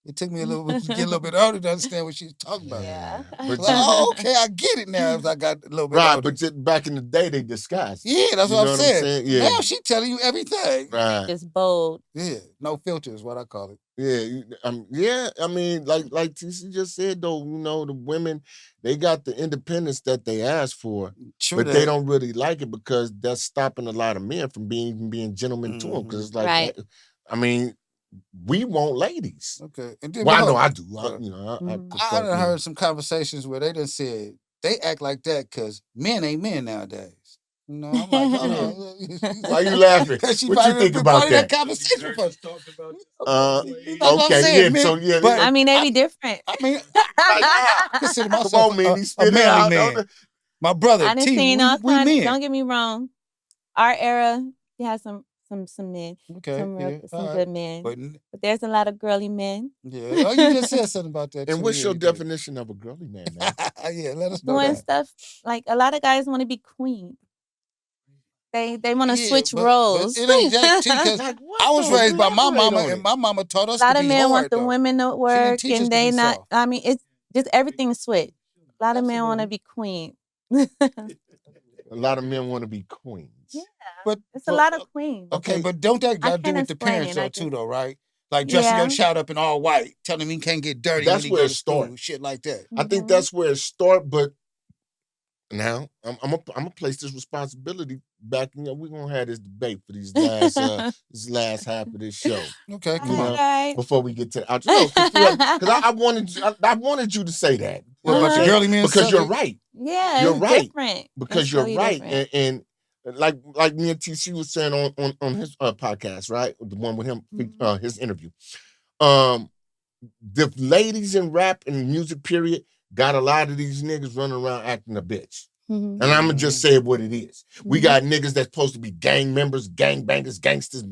it took me a little bit to get a little bit older to understand what she was talking about. Yeah. But okay, I get it now. As I got a little bit older. But back in the day, they disguised. Yeah, that's what I'm saying. Yeah. Now she telling you everything. Right. Just bold. Yeah, no filter is what I call it. Yeah, I mean, like TC just said though, the women, they got the independence that they asked for, but they don't really like it because that's stopping a lot of men from being gentlemen to them. Because it's like, I mean, we want ladies. Okay, and then, I know I do. I done heard some conversations where they done said they act like that because men ain't men nowadays. I'm like, why you laughing? What you think about that? Conversation for okay, yeah. But I mean, they be different. I mean, I consider myself a manly man. My brother, I done seen all kinds. men. Don't get me wrong. Our era, we had some men, some good men, but there's a lot of girly men. Yeah, you just said something about that. And what's your definition of a girly man? Yeah, let us know. Doing stuff like a lot of guys want to be queen. They want to switch roles. But it ain't that because I was raised by my mama, and my mama taught us to be hard. A lot of men want the women to work, and they not. Soft. I mean, it's just everything switch. A lot of men want to be queen. A lot of men want to be queens. Yeah, But it's a lot of queens. Okay, but don't that got to do can't with the explain parents it, though I too just- though, right? Like dressing your Yeah. child up in all white, telling him he can't get dirty That's when he where go it to school, start. shit like that. I think that's where it start, but now I'm gonna place this responsibility back. You know, we're gonna have this debate for these last this last half of this show. Okay, You come know, on. before we get to the outro, because I wanted you to say that. What about the girly men Because you're subject? right. Yeah, You're it's right. different. Because It's you're really right, different. and like me and TC was saying on his podcast, right? The one with him, his interview. The ladies in rap and music period got a lot of these niggas running around acting a bitch. And I'm gonna just say what it is. We got niggas that's supposed to be gang members, gang bangers, gangsters.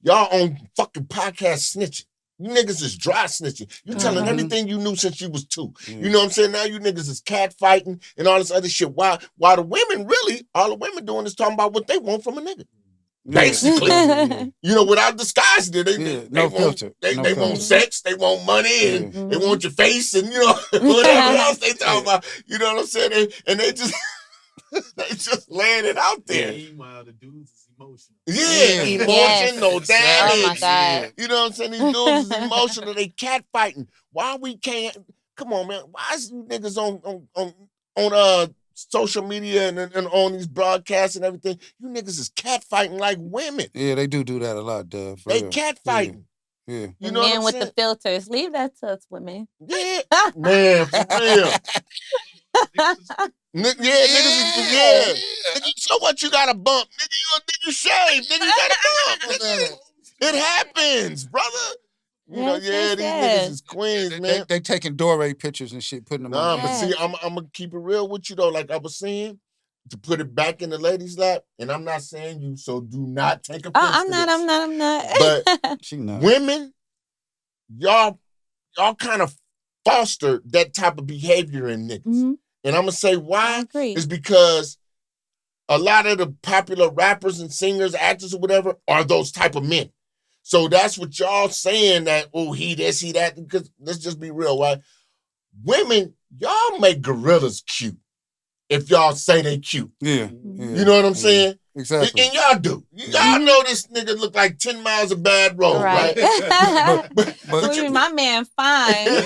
Y'all on fucking podcast snitching. You niggas is dry snitching. You telling everything you knew since you was 2. You know what I'm saying? Now you niggas is cat fighting and all this other shit. Why the women really, all the women doing is talking about what they want from a nigga. Basically. You know, without disguising it. They want filter. They No want filter. sex, they want money, and they want your face, and you know, whatever else they talking about. You know what I'm saying? And they just they just laying it out there. Meanwhile, the dudes is emotional. Yeah, emotion, Yes. no damage. Oh my God. You know what I'm saying? These dudes is emotional. They cat fighting. Why we can't? Come on, man. Why is you niggas on social media and on these broadcasts and everything? You niggas is cat fighting like women. Yeah, they do that a lot, Dub. They cat fighting. Yeah. You know what Men I'm with saying? the filters. Leave that to us women. Yeah, man, for real. Niggas, Nigga, so what? You got a bump, nigga. You shave, nigga. You got a bump. Nigga. It happens, brother. You know, these niggas is queens, man. They taking doorway pictures and shit, putting them on. But see, I'm gonna keep it real with you though. Like I was saying, to put it back in the ladies' lap, and I'm not saying you, so do not take offense. I'm not. But she not. Women, y'all kind of foster that type of behavior in niggas. And I'm gonna say why is because a lot of the popular rappers and singers, actors, or whatever, are those type of men. So that's what y'all saying that, oh, he this, he that, because let's just be real, right? Women, y'all make gorillas cute if y'all say they cute. Yeah. You know what I'm saying? Exactly. And y'all do. Y'all know this nigga look like 10 miles of bad road, right? but my man fine. Or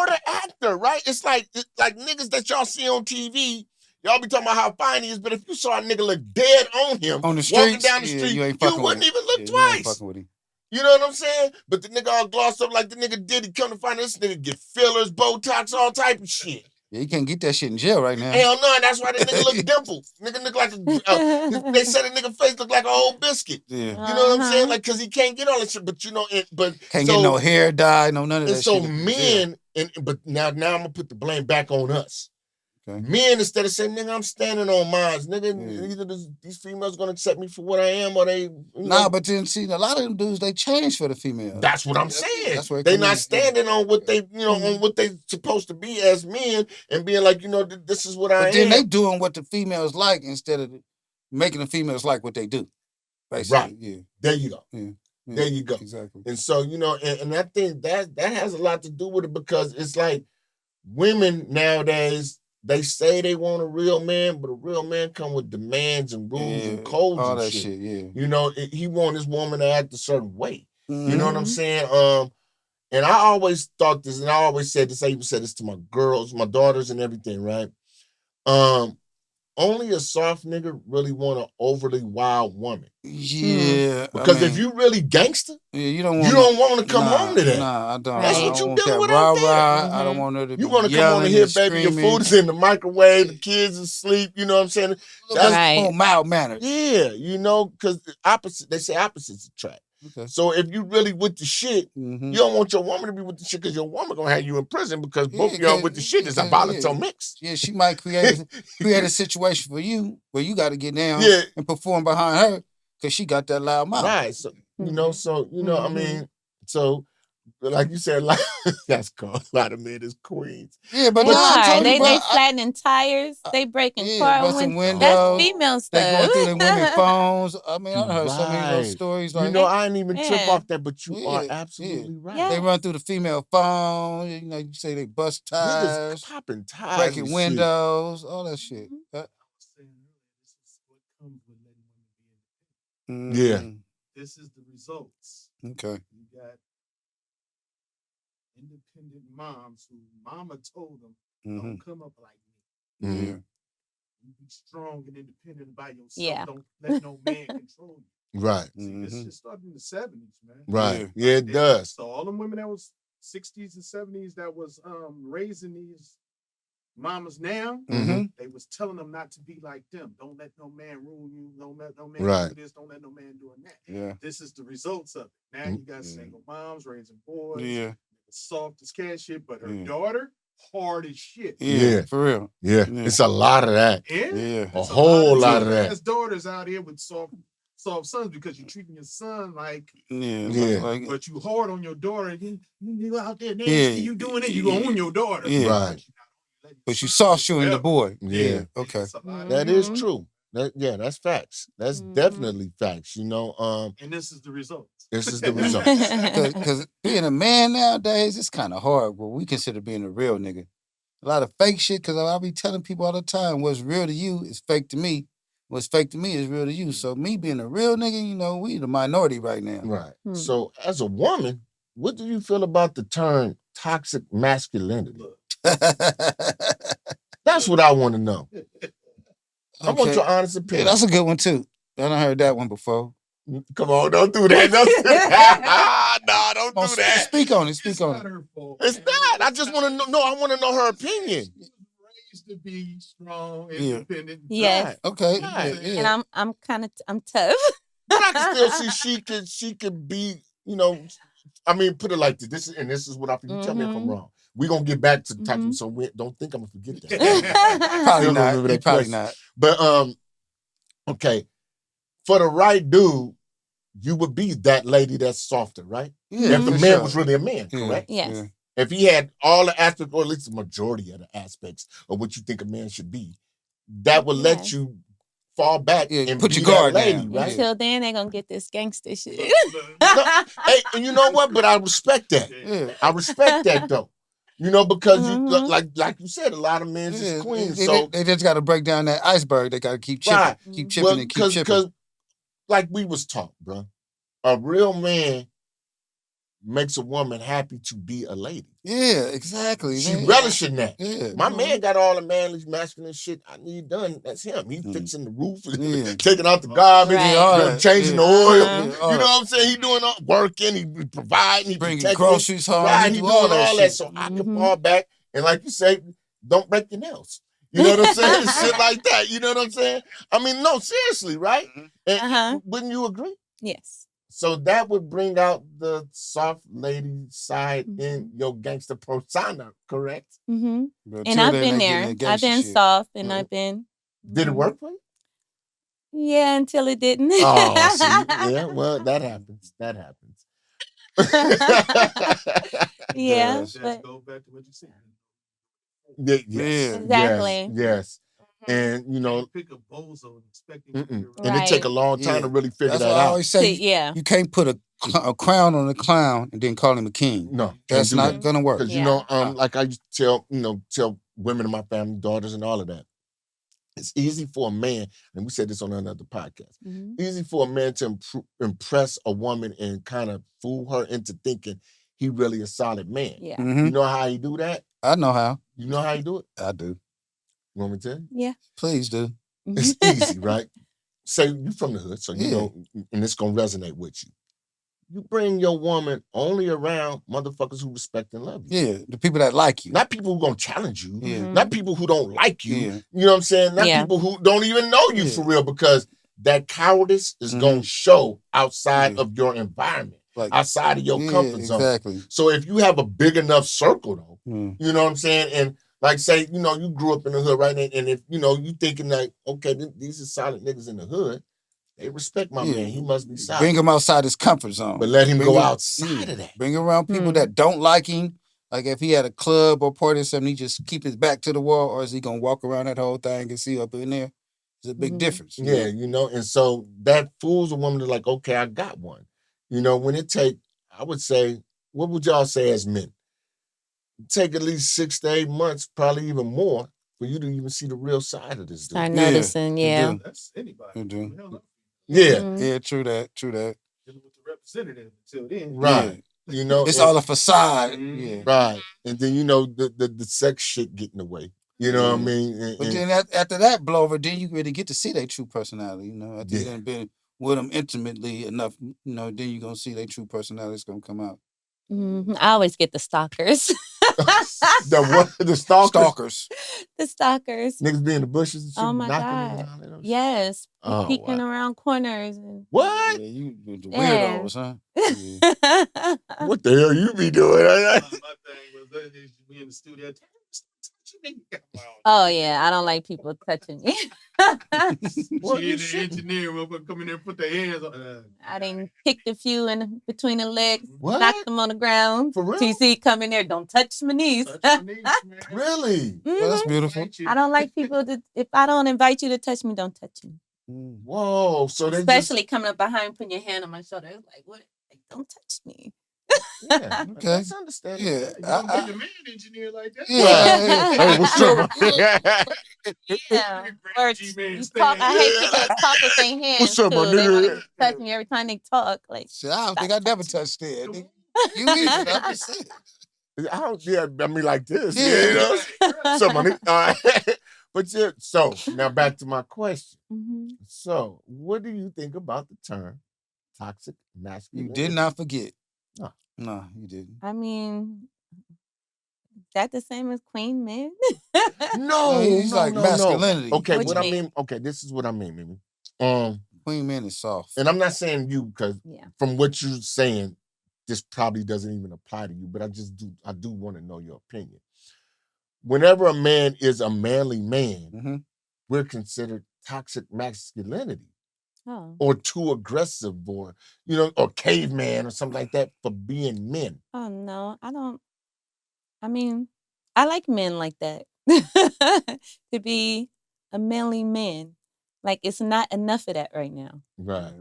the actor, right? It's like niggas that y'all see on TV, y'all be talking about how fine he is, but if you saw a nigga look dead on him, on the streets, walking down the street, you wouldn't even look twice. You ain't fucking with him. You know what I'm saying? But the nigga all glossed up like the nigga did. He come to find this nigga get fillers, Botox, all type of shit. Yeah, you can't get that shit in jail right now. Hell no, that's why the nigga look dimpled. Nigga look like they said the nigga face look like a whole biscuit. Yeah. You know what I'm saying? Like, cause he can't get all that shit. But you know, can't get no hair dye, none of that and so shit. Men, but now I'm gonna put the blame back on us. Okay. Men, instead of saying, nigga, I'm standing on mine. Nigga, either these females gonna accept me for what I am or they. But then see, a lot of them dudes, they change for the female. That's what I'm saying. That's where they not standing on what they, on what they supposed to be as men and being like, this is what I am. But then they doing what the females like instead of making the females like what they do. Basically. Right. Yeah. There you go. Yeah. There you go. Exactly. And so, and I think that has a lot to do with it because it's like women nowadays, they say they want a real man, but a real man come with demands and rules and codes all and that shit. He want his woman to act a certain way. You know what I'm saying? And I always thought this, and I always said this, I even said this to my girls, my daughters and everything, right? Only a soft nigga really want an overly wild woman. Yeah. Because if you really gangster, you don't want to come home to that. Nah, I don't. That's what you dealing with out there. I don't want her to You want to come on and hear, baby, your food is in the microwave, the kids are asleep, you know what I'm saying? That's more mild mannered. Yeah, because they say opposites attract. Okay. So if you really with the shit, you don't want your woman to be with the shit because your woman gonna have you in prison because both of y'all with the shit is a volatile mix. Yeah, she might create a situation for you where you got to get down and perform behind her because she got that loud mouth. Right. So I mean, so like you said, like that's called a lot of men is queens. Yeah, but They I are. told you, bro. They flattening tires. They breaking car busting windows. That's windows. female They stuff. going through the women's phones. I mean, I heard so many of those Right. stories. You Like, know, I didn't even trip Yeah. off that, but you are absolutely right. They run through the female phone. You know, you say they bust Niggas tires, popping tires, breaking and shit. windows, all that shit. I was saying earlier, this is what comes with letting women be independent. Yeah. This is the results. Okay. You got independent moms who mama told them, don't come up like me. Mhm. Yeah. You be strong and independent by yourself. Yeah. Don't let no man control you. Right. See, this shit started in the 70s, man. Right. Yeah, it does. So all the women that was 60s and 70s that was raising these mamas now, they was telling them not to be like them. Don't let no man rule you. Don't let no man do this. Don't let no man doing that. Yeah. This is the results of it. Now you got single moms raising boys. Yeah. Soft as cat shit, but her daughter, hard as shit. Yeah, for real. Yeah. It's a lot of that. Yeah. A whole lot of that. There's daughters out here with soft sons because you're treating your son like, but you hard on your daughter. You out there nasty, you doing it, you gonna own your daughter. Yeah. Right. But you soft shoeing the boy. Yeah. Okay. That is true. That's facts. That's definitely facts. You know, and this is the result. This is the result. Because being a man nowadays, it's kind of hard. What we consider being a real nigga. A lot of fake shit. Because I'll be telling people all the time, what's real to you is fake to me. What's fake to me is real to you. So me being a real nigga, you know, we the minority right now. Right. So as a woman, what do you feel about the term toxic masculinity? That's what I want to know. I want your honest opinion. Yeah, that's a good one too. I done heard that one before. Come on, don't do that. Don't do that. No, don't do that. Speak on it. Speak on it. Her fault. It's not. I just want to know. No, I want to know her opinion. Raised to be strong, independent. Yes. Right. Okay. Right. And I'm tough. But I can still see she could be, you know, I mean, put it like this. This is what I think. You tell me if I'm wrong. We're gonna get back to talking, so don't think I'm gonna forget that. Probably not. Probably not. But okay. For the right dude, you would be that lady that's softer, right? Yeah. If the man was really a man, correct? Yes. Yeah. If he had all the aspects, or at least the majority of the aspects of what you think a man should be, that would let you fall back and put be your guard that lady, down. right? Until then, they're gonna get this gangster shit. Hey, and you know what? But I respect that. Yeah. I respect that though. You know, because you like you said, a lot of men is queens. So they just got to break down that iceberg. They got to keep chipping, keep chipping, and keep chipping. Because, like we was taught, bro, a real man makes a woman happy to be a lady. Yeah, exactly. She relishing that. Yeah. My man got all the manly, masculine shit I need done. That's him. He fixing the roof, taking out the garbage, changing the oil. You know what I'm saying? He doing all working, he providing, he bringing protecting, groceries home. Right, he doing all that. So I can fall back and, like you say, don't break your nails. You know what I'm saying? Shit like that. You know what I'm saying? I mean, no, seriously, right? And wouldn't you agree? Yes. So that would bring out the soft lady side in your gangster persona, correct? And I've been there. I've been soft and I've been. Did it work for you? Yeah, until it didn't. Oh, see, yeah, well, that happens. That happens. Yeah. But go back to what you said. Yes. Exactly. Yes. And you know, pick a bozo and expect him to be and it take a long time to really figure that out. I always say, you can't put a crown on a clown and then call him a king. No, that's not gonna work. Because you know, like I used to tell women in my family, daughters, and all of that. It's easy for a man, and we said this on another podcast. Easy for a man to impress a woman and kind of fool her into thinking he really a solid man. Yeah. You know how he do that? I know how. You know how you do it? I do. You want me to tell you? Yeah. Please do. It's easy, right? Say you from the hood, so you know, and it's gonna resonate with you. You bring your woman only around motherfuckers who respect and love you. Yeah, the people that like you. Not people who gonna challenge you. Yeah. Not people who don't like you. Yeah. You know what I'm saying? Not people who don't even know you for real, because that cowardice is gonna show outside of your environment, like, outside of your comfort zone. Exactly. So if you have a big enough circle though, you know what I'm saying? And like say, you know, you grew up in the hood, right? And if, you know, you thinking like, okay, these are solid niggas in the hood, they respect my man. He must be solid. Bring him outside his comfort zone. But let him go outside of that. Bring him around people that don't like him. Like if he had a club or party or something, he just keep his back to the wall, or is he gonna walk around that whole thing and see up in there? It's a big difference. Yeah, and so that fools a woman to like, okay, I got one. When it take, I would say, what would y'all say as men? Take at least 6 to 8 months, probably even more, for you to even see the real side of this dude. Start noticing, That's anybody. Yeah, true that. Dealing with the representative until then. Right. It's all a facade. Yeah. Right. And then, the sex shit get in the way. You know what I mean? But then after that blowover, then you really get to see their true personality. After you done been with them intimately enough, then you're going to see their true personality is going to come out. I always get the stalkers. The what? The stalkers? The stalkers. Niggas be in the bushes and shit. Oh my God. Yes. Peeking around corners. And... What? Yeah, you the weirdos, huh? Yeah. What the hell you be doing? My thing was we in the studio. Oh yeah, I don't like people touching me. The engineer will come in there and put their hands on. I didn't kick a few in between the legs, what? knocked them on the ground. For real? TC come in there, don't touch my knees. Really? Well, that's beautiful. I don't like people to. If I don't invite you to touch me, don't touch me. Whoa! So they especially coming up behind, putting your hand on my shoulder. It's like, what? Like, don't touch me. Yeah, okay. That's understandable. Yeah, you don't get the man engineer like that. Yeah. Hey, what's up? Yeah. Or talk, I hate people that talk with their hands. What's up, my too. They nigga? want to touch me every time they talk. Like, shit, I don't think I never touched it. You mean it? I'm just saying. I don't. Yeah, I mean like this. Yeah, so money. But yeah. So now back to my question. So, what do you think about the term toxic masculinity? You did not forget. No, you didn't. I mean, that the same as queen men? No, he's like masculinity. Okay, what I mean. Okay, this is what I mean, Mimi. Queen men is soft. And I'm not saying you because from what you're saying, this probably doesn't even apply to you. But I do want to know your opinion. Whenever a man is a manly man, we're considered toxic masculinity. Or too aggressive, or or caveman or something like that for being men. Oh no, I don't. I mean, I like men like that. To be a manly man, like it's not enough of that right now. Right.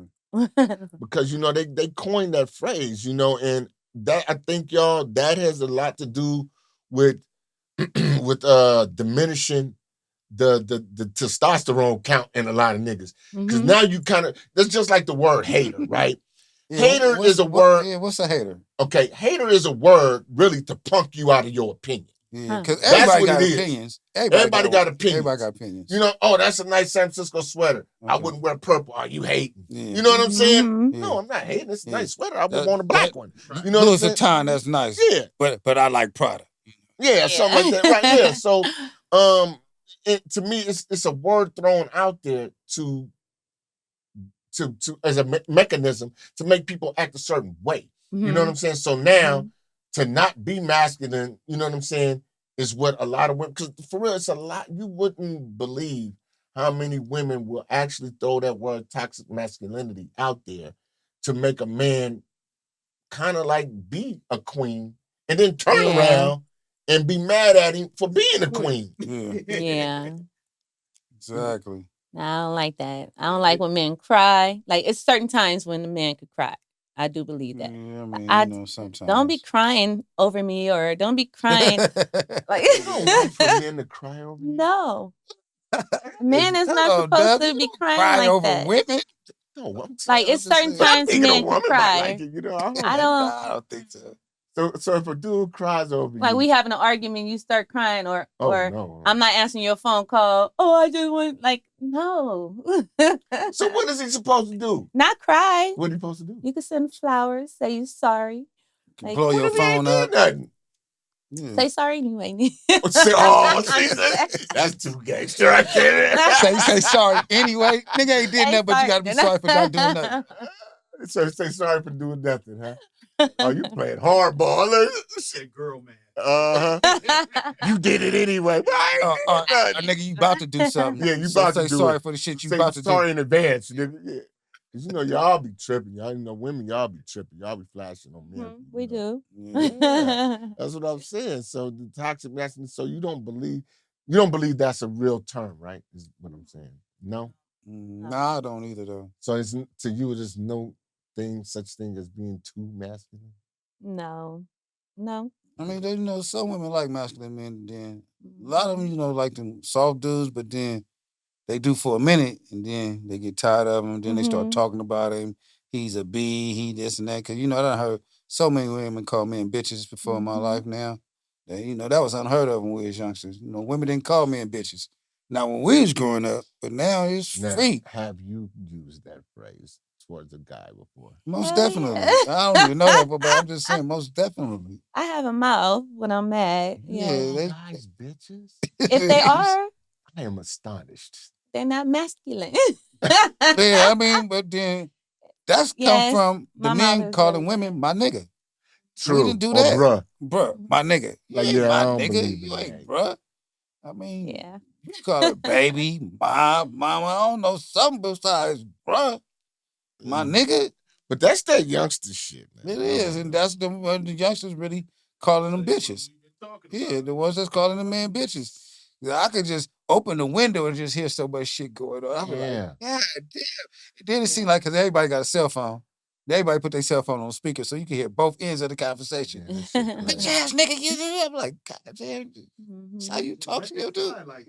Because they coined that phrase, and that I think that has a lot to do with with diminishing the testosterone count in a lot of niggas. Because now you that's just like the word hater, right? Hater is a word. What's a hater? Okay, hater is a word really to punk you out of your opinion. Yeah, because everybody got opinions. Everybody got opinions. Everybody got opinions. That's a nice San Francisco sweater. I wouldn't wear purple. Are you hating? Yeah. You know what I'm saying? Yeah. No, I'm not hating. It's a nice sweater. I would want a black one. You know Louis Vuitton, that's nice. Yeah. But I like Prada. Yeah, something like that. Right. Yeah. So to me, it's a word thrown out there to as a mechanism to make people act a certain way. You know what I'm saying? So now to not be masculine, you know what I'm saying, is what a lot of women, because for real, it's a lot. You wouldn't believe how many women will actually throw that word toxic masculinity out there to make a man kind of like be a queen and then turn around and be mad at him for being a queen. Yeah. Exactly. No, I don't like that. I don't like when men cry. Like, it's certain times when the man could cry. I do believe that. Yeah, I mean, sometimes. Don't be crying over me, or don't be crying. Like, you don't want for men to cry over you? No. Man is not supposed to be crying like that. Women? No, like, it's certain times men can cry. I don't think so. So if a dude cries over like you, we having an argument, you start crying, or no. I'm not answering your phone call. Oh, I just want no. So what is he supposed to do? Not cry. What are you supposed to do? You can send flowers, say you're sorry. Like, blow your phone up. Say sorry anyway. That's too gangster right there. say sorry anyway. Nigga ain't did nothing, but you gotta be sorry for not doing nothing. So say sorry for doing nothing, huh? Oh, you playing hardball. Shit, girl, man. You did it anyway. Nigga, you about to do something. Yeah, you about to do say sorry it. for the shit you say about to do. Sorry in advance, nigga. Yeah. Cause y'all be tripping. Y'all women, y'all be tripping. Y'all be flashing on men. We do. Yeah. That's what I'm saying. So the toxic masculinity, so you don't believe that's a real term, right? Is what I'm saying. No? Nah, I don't either though. So it's to you, there's no such thing as being too masculine? No. I mean, some women like masculine men, then a lot of them, like them soft dudes, but then they do for a minute, and then they get tired of him, then they start talking about him. He's a B, he this and that. Because, I done heard so many women call men bitches before in my life now. That, that was unheard of when we was youngsters. Women didn't call men bitches. Now, when we was growing up, but now it's free. Have you used that phrase towards a guy before? Most definitely. Yeah. I don't even know that, but I'm just saying, most definitely. I have a mouth when I'm mad. Yeah, guys, bitches. If they are, I am astonished. They're not masculine. Yeah, I mean, but then that's come from the men calling women my nigga. True. We didn't do that. Bruh, my nigga. Like, you ain't my I don't nigga. You ain't bruh. I mean, you call her baby, mama, I don't know, something besides bruh. My nigga. But that's that youngster shit, man. It is, and that's the youngsters really calling them bitches. Yeah, the ones that's calling them men bitches. I could just open the window and just hear so much shit going on. I'm like, God damn. Then it seemed like, because everybody got a cell phone, everybody put their cell phone on speaker so you can hear both ends of the conversation. Bitch ass nigga, you do. I'm like, God damn, that's how you talk to your dude. Right.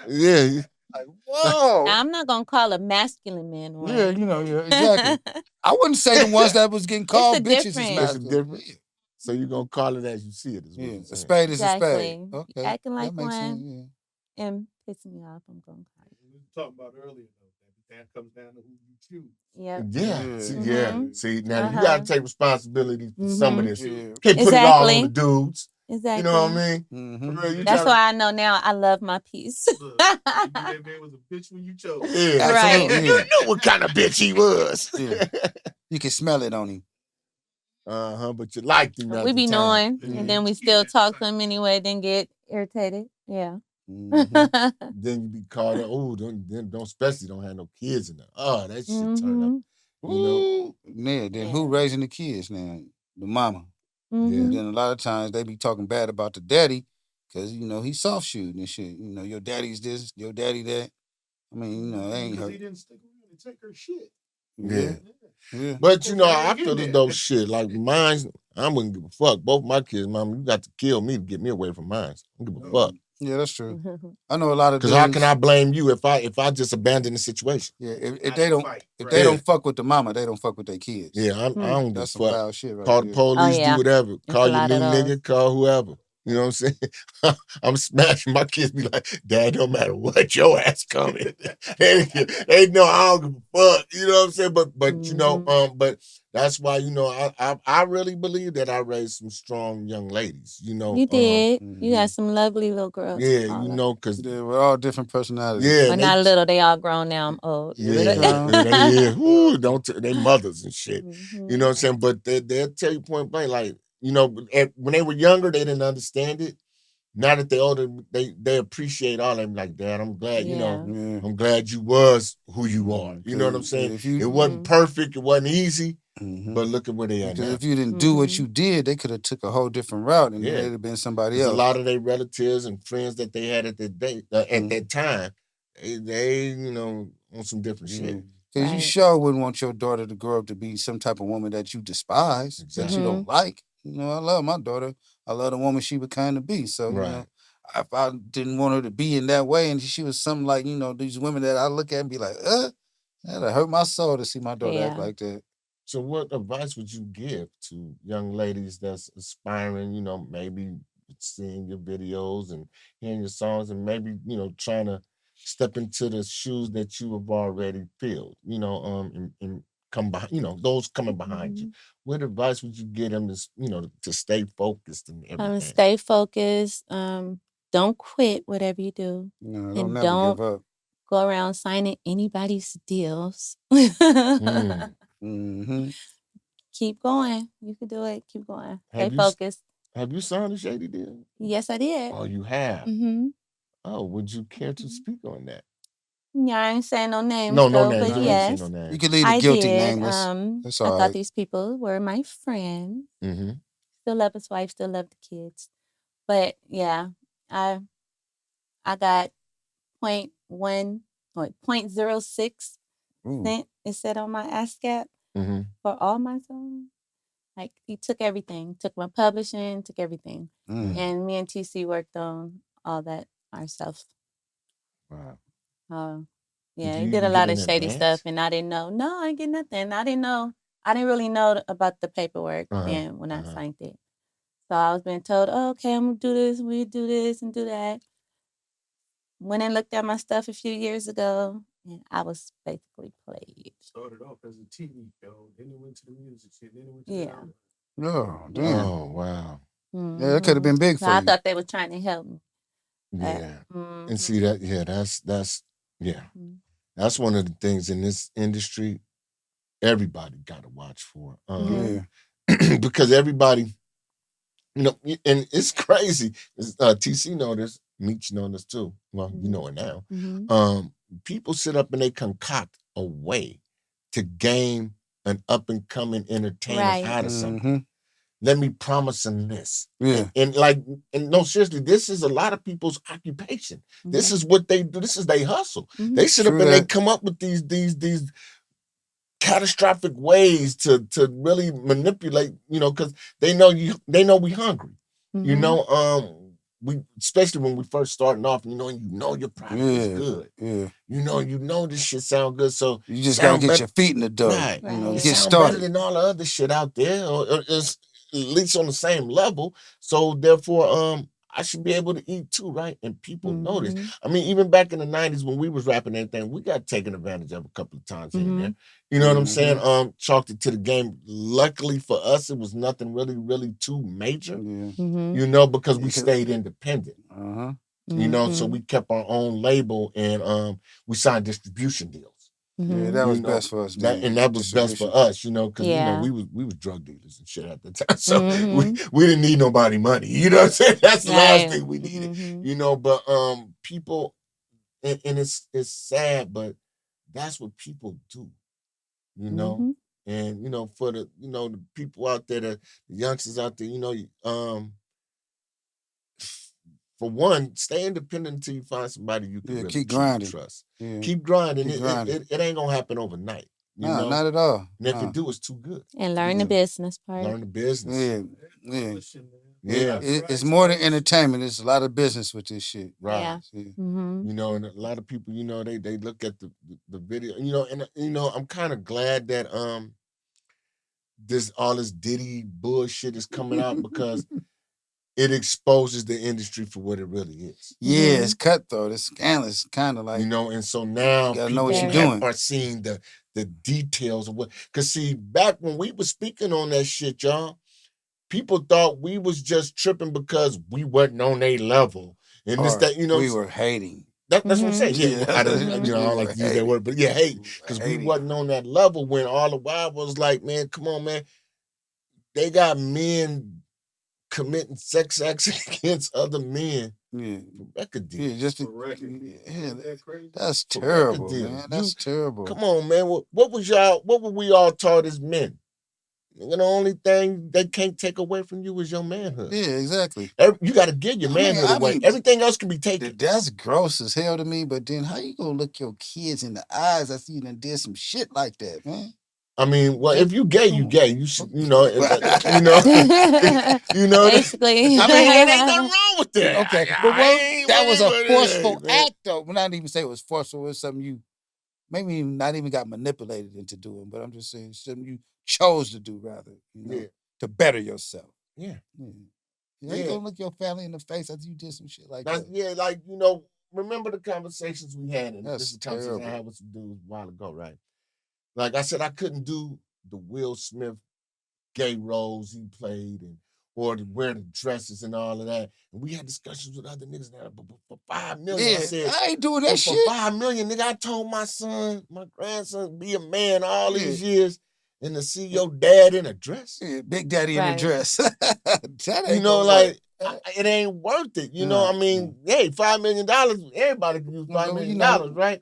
Yeah. Like, whoa. Now, I'm not going to call a masculine man one. Yeah, exactly. I wouldn't say the ones that was getting called bitches is masculine. It's so you're going to call it as you see it. A spade is a spade. Okay. Acting like one and pissing me off, I'm going to call you. We were talking about earlier, though, that comes down to who you choose. Yeah. See, now you got to take responsibility for some of this. You can't put it all on the dudes. Exactly. You know what I mean? That's why I know now I love my peace. Look, that man was a bitch when you chose. Yeah, right. You knew what kind of bitch he was. You can smell it on him. But you liked him. We be knowing, and then we still talk to him anyway, then get irritated. Yeah. Then you be called up, don't especially don't have no kids in there. Oh, that shit turn up. Then who raising the kids now? The mama. Yeah. Then a lot of times they be talking bad about the daddy because, he's soft shoot and shit. Your daddy's this, your daddy that. I mean, they ain't because hurt. he didn't stick around and take her shit. Yeah. But I feel as though shit, like mine, I wouldn't give a fuck. Both my kids, mom, you got to kill me to get me away from mine. I don't give a fuck. Yeah, that's true. I know a lot of because how can I blame you if I just abandon the situation? Yeah, if they don't fuck with the mama, they don't fuck with their kids. Yeah, I don't That's give a some fuck. foul shit right Call there. the police, do whatever. Call your new nigga, call whoever. You know what I'm saying? I'm smashing. My kids be like, Dad, don't matter what, your ass coming. they know I don't give a fuck. You know what I'm saying? But but that's why, I really believe that I raised some strong young ladies. You did. You got some lovely little girls. Yeah, because we're all different personalities. Yeah, well, not little. They all grown now. I'm old. Yeah. Woo, they mothers and shit. You know what I'm saying? But they'll tell you point blank, like, when they were younger, they didn't understand it. Now that they're older, they appreciate all of them. Like, Dad, I'm glad, I'm glad you was who you are. You know what I'm saying? It wasn't perfect, it wasn't easy, but look at where they are now. Because if you didn't do what you did, they could have took a whole different route and it'd have been somebody else. A lot of their relatives and friends that they had at that time, they on some different shit. Because you sure wouldn't want your daughter to grow up to be some type of woman that you despise, that you don't like. I love my daughter. I love the woman she would kind of be. So, if I didn't want her to be in that way and she was something like, these women that I look at and be like, that'd hurt my soul to see my daughter act like that. So what advice would you give to young ladies that's aspiring, maybe seeing your videos and hearing your songs and maybe, trying to step into the shoes that you have already filled, and come behind, those coming behind you. What advice would you give them to stay focused and everything? Stay focused. Don't quit whatever you do. Don't never give up. Go around signing anybody's deals. Keep going. You can do it. Keep going. Stay focused. Have you signed a shady deal? Yes, I did. Oh, you have? Oh, would you care to speak on that? Yeah, I ain't saying no names No though, names. but We ain't seen yes, no names. You can leave the I guilty did. nameless. That's I all thought right. these people were my friends. Mm-hmm. Still love his wife, still love the kids. But yeah, I got 0.1 or 0.06 cent, it said on my ASCAP for all my songs. Like he took everything, took my publishing, took everything. And me and TC worked on all that ourselves. Wow. Yeah, Did he you did a even lot get of an shady stuff advance? and I didn't know. No, I didn't get nothing. I didn't know. I didn't really know about the paperwork then when I signed it. So I was being told, oh, okay, I'm gonna do this, we do this and do that. Went and looked at my stuff a few years ago and I was basically played. Started off as a TV show, then it went to the music shit, then it went to the Oh, damn. Oh, wow. Yeah, that could have been big So for I you. thought they were trying to help me. Yeah. And see that, that's one of the things in this industry everybody got to watch for. Because everybody, and it's crazy. TC know this, Meech know this too. Well, you know it now. People sit up and they concoct a way to game an up and coming entertainer out of something. Let me promise them this. And no, seriously, this is a lot of people's occupation. This is what they do. This is their hustle. They sit up and they come up with these catastrophic ways to really manipulate, because they know we hungry. We, especially when we first starting off, and your product is good. This shit sound good. So you just gotta get your feet in the door. Right. Get Sound started. better than all the other shit out there, or it's at least on the same level. So therefore, I should be able to eat too, right? And people know this. I mean, even back in the 90s when we was rapping everything, we got taken advantage of a couple of times here and there. You know what I'm saying? Chalked it to the game. Luckily for us, it was nothing really, really too major. Because we stayed independent. So we kept our own label and we signed distribution deals. Yeah, that was best for us. That was best for us, because we was drug dealers and shit at the time. So we didn't need nobody money. You know what I'm saying? That's the last thing we needed. But people, and it's sad, but that's what people do. And for the the people out there, the youngsters out there, for one, stay independent until you find somebody you can really keep grinding. Trust. Keep grinding. It ain't gonna happen overnight. No, not at all. And if it do, it's too good. And learn the business part. Learn the business. It's more than entertainment. It's a lot of business with this shit. Right. And a lot of people, they look at the video, and I'm kind of glad that all this Diddy bullshit is coming out because it exposes the industry for what it really is. Yeah, it's cutthroat. It's scandalous, kind of like and so now you people know what you're doing. Are seeing the details of what. Because see, back when we were speaking on that shit, y'all, people thought we was just tripping because we wasn't on their level, and we were hating. That's what I'm saying. Yeah, I don't like to use that word, but yeah, hate, because we wasn't on that level when all the while was like, man, come on, man, they got men committing sex acts against other men. Record deals. That's terrible, man. That's terrible. Come on, man. What were we all taught as men? The only thing they can't take away from you is your manhood. Yeah, exactly. You got to give your manhood away. Everything else can be taken. That's gross as hell to me. But then, how you gonna look your kids in the eyes after you done did some shit like that, man? I mean, well, if you gay, you gay. You should, Basically. I mean, it ain't nothing wrong with that. Okay, but that was a forceful act, though. Well, not even say it was forceful. It was something you maybe not even got manipulated into doing. But I'm just saying something you chose to do, rather, to better yourself. Yeah. You ain't gonna look your family in the face after you did some shit like that. Yeah, like remember the conversations we had, and this is the conversation I had with some dudes a while ago, right? Like I said, I couldn't do the Will Smith gay roles he played or to wear the dresses and all of that. And we had discussions with other niggas now, but for $5 million, I said, I ain't doing that shit. For $5 million, nigga, I told my grandson, be a man all these years and to see your dad in a dress. Yeah, Big Daddy in a dress. That ain't like, it ain't worth it. You know, I mean, hey, $5 million, everybody can use $5 million, right?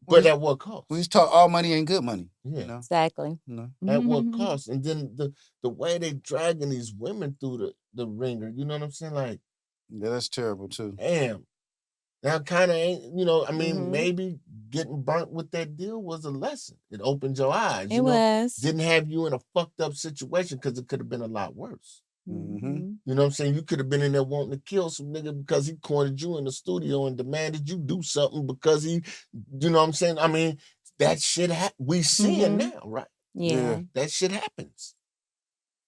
But at what cost? We just talk all money ain't good money. Yeah. You know? Exactly. At what cost? And then the way they dragging these women through the ringer, you know what I'm saying? Like, yeah, that's terrible too. Damn. That kind of ain't, you know, I mean, maybe getting burnt with that deal was a lesson. It opened your eyes. It was. Didn't have you in a fucked up situation because it could have been a lot worse. You know what I'm saying? You could have been in there wanting to kill some nigga because he cornered you in the studio and demanded you do something because he, you know what I'm saying? I mean, that shit, we see it now, right? Yeah. That shit happens.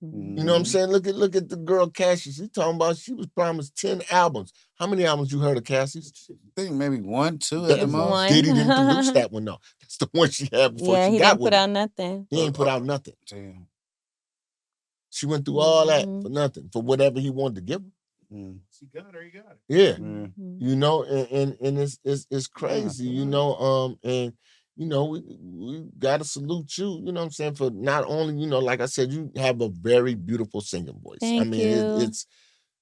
You know what I'm saying? Look at the girl Cassie. She talking about she was promised 10 albums. How many albums you heard of Cassie's? I think maybe 1, 2 at the most. Diddy didn't produce that one though. That's the one she had before she got with him. Yeah, he didn't put out nothing. He ain't put out nothing. Damn. She went through all that for nothing, for whatever he wanted to give her. She got her, he got it. Yeah. You know, and it's crazy, you know, and you know, we gotta salute you, you know what I'm saying, for not only, you know, like I said, you have a very beautiful singing voice. Thank you.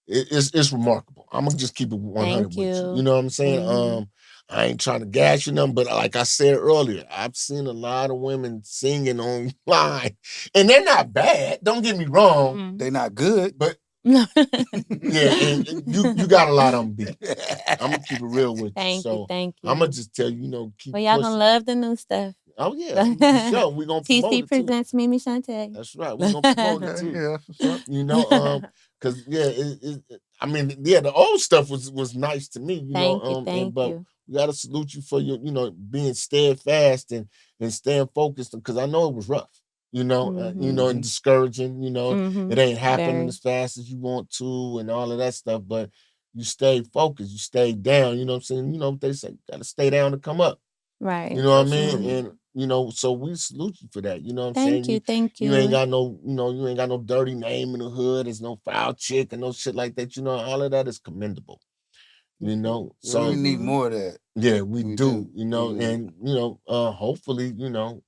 It's remarkable. I'm gonna just keep it 100 with you. You know what I'm saying? I ain't trying to gas you nothing, but like I said earlier, I've seen a lot of women singing online, and they're not bad. Don't get me wrong. They're not good, but yeah, and you got a lot of them beat. I'm gonna keep it real with you. Thank you. I'm gonna just tell you, you know, keep. Well, y'all pushing. gonna love the new stuff. Oh yeah, for sure. We gonna promote TC it presents Meme Shonté. That's right. We gonna promote it too. You know, because I mean, yeah, the old stuff was nice to me. You know, but we gotta salute you for your, you know, being steadfast and staying focused because I know it was rough. You know, and discouraging. You know, it ain't happening as fast as you want to, and all of that stuff. But you stay focused. You stay down. You know what I'm saying? You know what they say? Gotta stay down to come up. Right. You know what I mean? And you know, so we salute you for that. You know what I'm saying? Thank you. You ain't got no, you know, you ain't got no dirty name in the hood. There's no foul chick and no shit like that. You know, all of that is commendable. You know, so we need more of that. Yeah, we do. You know, and you know, hopefully, you know,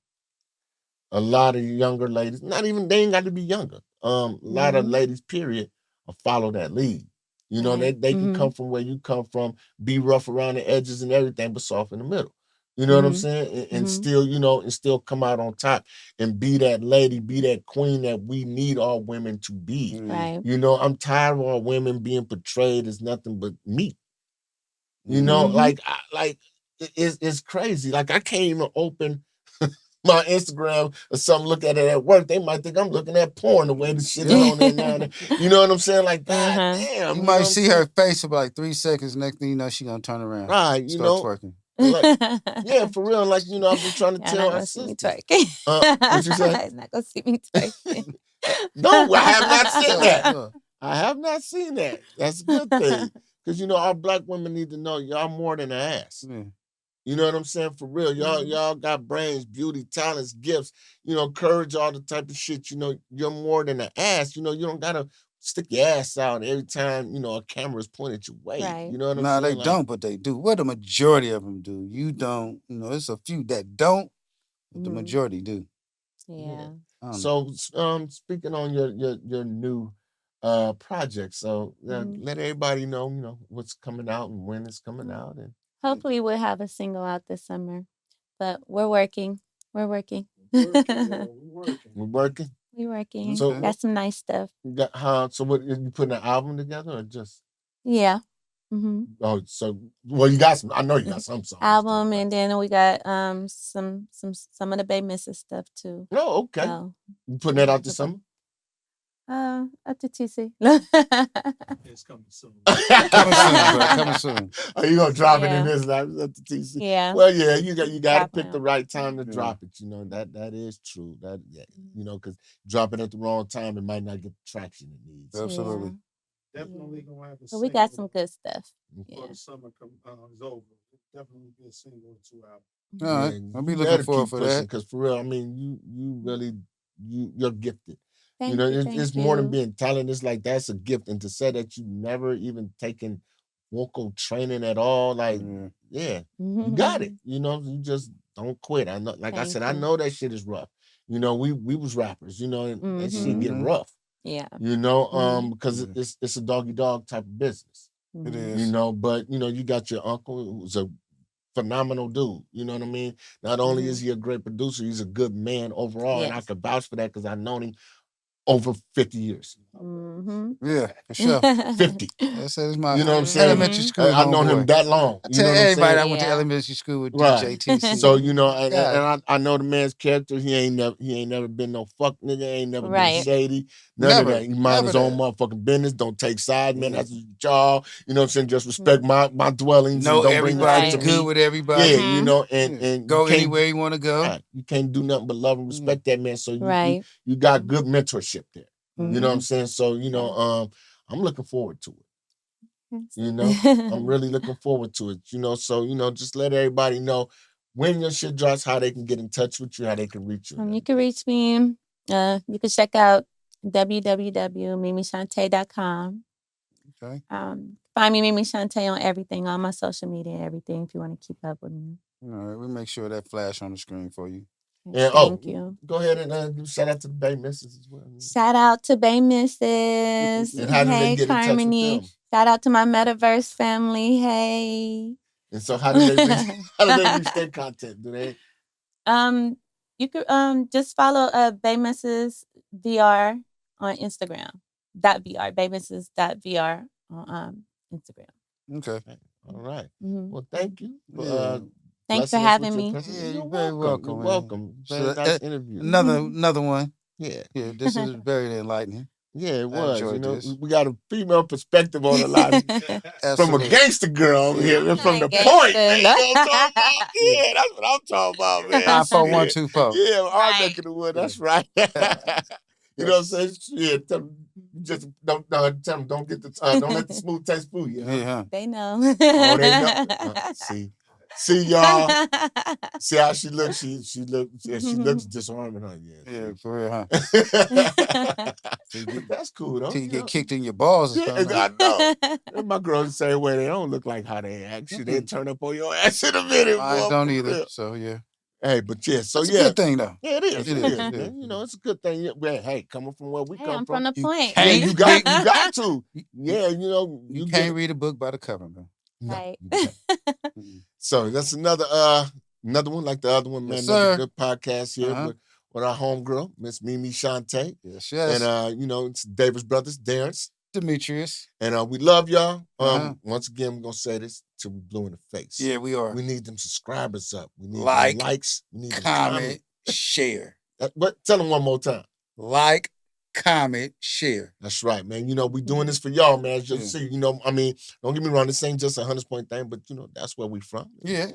a lot of younger ladies, they ain't got to be younger. A lot of ladies, period, will follow that lead. You know, they can come from where you come from, be rough around the edges and everything, but soft in the middle. You know what I'm saying? And still, you know, and still come out on top and be that lady, be that queen that we need all women to be. Right. You know, I'm tired of all women being portrayed as nothing but meat. You know, like it's crazy. Like I can't even open my Instagram or something, look at it at work. They might think I'm looking at porn the way the shit is on there now. You know what I'm saying? Like, God damn. You might see her face for like 3 seconds. Next thing you know, she gonna turn around. Right, you start know. twerking. Like, yeah, for real. Like, you know, I've been trying to tell her our sister. What you say? Not gonna see me twerking. No, I have not seen that. I have not seen that. That's a good thing. Because, you know, our black women need to know y'all more than an ass. You know what I'm saying? For real. Y'all got brains, beauty, talents, gifts, you know, courage, all the type of shit. You know, you're more than an ass. You know, you don't got to stick your ass out every time, you know, a camera's pointed your way. Right. You know what I'm saying? saying? They don't, but they do. What the majority of them do. You don't. You know, it's a few that don't, but the majority do. Yeah. So, speaking on your new project, so let everybody know, you know, what's coming out and when it's coming out. And hopefully we'll have a single out this summer, but we're working. We're working. We're working. So got some nice stuff. So what, you putting an album together or just? Yeah. Oh, so you got some. I know you got some songs. Album, and then we got some of the Bay Misses stuff too. Oh, okay. You putting that out this summer? Up to TC. It's coming soon. Coming soon. Are you gonna drop it in this life up to TC? Yeah. Well, yeah, you got to pick the right time to drop it. You know that is true. That you know, because drop it at the wrong time, it might not get the traction it needs. Absolutely. Definitely gonna have a so we got some good stuff. Before the summer is over, definitely be a single or 2 albums. All right, I'll be looking forward for that. Because for real, I mean, you really you're gifted. Thank you. It's more than being talented. It's like that's a gift, and to say that you never even taken vocal training at all, like you got it. You know, you just don't quit. I know, like I said, I know that shit is rough. You know, we was rappers. You know, and that shit get rough. Yeah. You know, because it's a doggy dog type of business. It You is. know, but you know, you got your uncle who's a phenomenal dude. You know what I mean? Not only is he a great producer, he's a good man overall, and I could vouch for that because I've known him over 50 years. Yeah, for sure. 50. That's my you know what I'm saying? elementary school I've known him that long. I You tell know what I'm everybody saying? I went to elementary school with Right. DJTC. So, you know, and I know the man's character. He ain't never been no fuck nigga, ain't never been shady. None of that. He mind his own motherfucking business. Don't take sides, man. That's y'all. You know what I'm saying? Just respect my dwellings and don't bring that shit to me. Good with everybody. Yeah, you know, and go anywhere you want to go. Right. You can't do nothing but love and respect that man. So you got good mentorship there. You know what I'm saying? So, you know, I'm looking forward to it. You know, I'm really looking forward to it. You know, so, you know, just let everybody know when your shit drops, how they can get in touch with you, how they can reach you. You can reach me. You can check out www.memeshonté.com. Okay. Find me Meme Shonté on everything, on my social media and everything if you want to keep up with me. All right, we'll make sure that flash on the screen for you. And, Thank you. Go ahead and shout out to the Bay Misses as well. Shout out to Bay Misses. And how do they get in touch with them? Shout out to my Metaverse family. Hey. And so how do they reach their content? Do they? You could just follow Bay Misses VR on Instagram. .vr, baymisses.vr on Instagram. Okay. All right. Well, thank you. Thanks for having me. Yeah, you're very welcome. You're welcome. Very nice interview. Another one. Yeah. Yeah, this is very enlightening. Yeah, it was. You know, this. we got a female perspective on a lot from a gangster girl over here, from the point. Man, yeah, that's what I'm talking about, man. 94124. Yeah, our neck of the wood. That's right. You know what I'm saying? Yeah, just don't tell them don't get the don't let the smooth taste fool you. Yeah, they know. Oh, they know. See y'all. See how she looks. She looks disarming, huh? Yeah, for real, huh? But that's cool though. Till you get kicked in your balls or something. I know. And my girls the same way. They don't look like how they act. They turn up on your ass in a minute. I don't either. So yeah. Hey, but yeah, so it's a good thing though. Yeah, it is. It is, man. You know, it's a good thing. Yeah, hey, coming from where we come from. I'm from the point. Yeah, you got to. Yeah, you know. You can't read a book by the cover, man. No, right. So that's another one like the other one, man. Yes, another sir. Good podcast here with our homegirl, Miss Meme Shonté. Yes. And you know, it's Davis Brothers, Darren's. Demetrius. And we love y'all. Once again, we're gonna say this till we blue in the face. Yeah, we are. We need them subscribers up. We need them likes. We need comment, share. But tell them one more time. Like, comment, share. That's right, man. You know, we doing this for y'all, man. As you'll see, you know, I mean, don't get me wrong, this ain't just a Hunters Point thing, but you know, that's where we from. Yeah.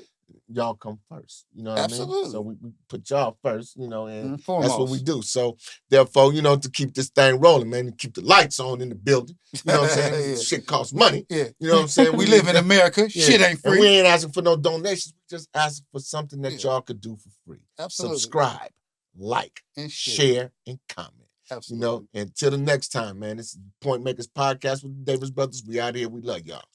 Y'all come first. You know what Absolutely. I mean? So we put y'all first, you know, and that's foremost. what we do. So therefore, you know, to keep this thing rolling, man, to keep the lights on in the building. You know what I'm saying? Shit costs money. Yeah. You know what I'm saying? We live in America. Yeah. Shit ain't free. And we ain't asking for no donations. We just asking for something that y'all could do for free. Absolutely. Subscribe, like, and share, and comment. Absolutely. You know, until the next time, man. This is Point Makers Podcast with the Davis Brothers. We out here. We love y'all.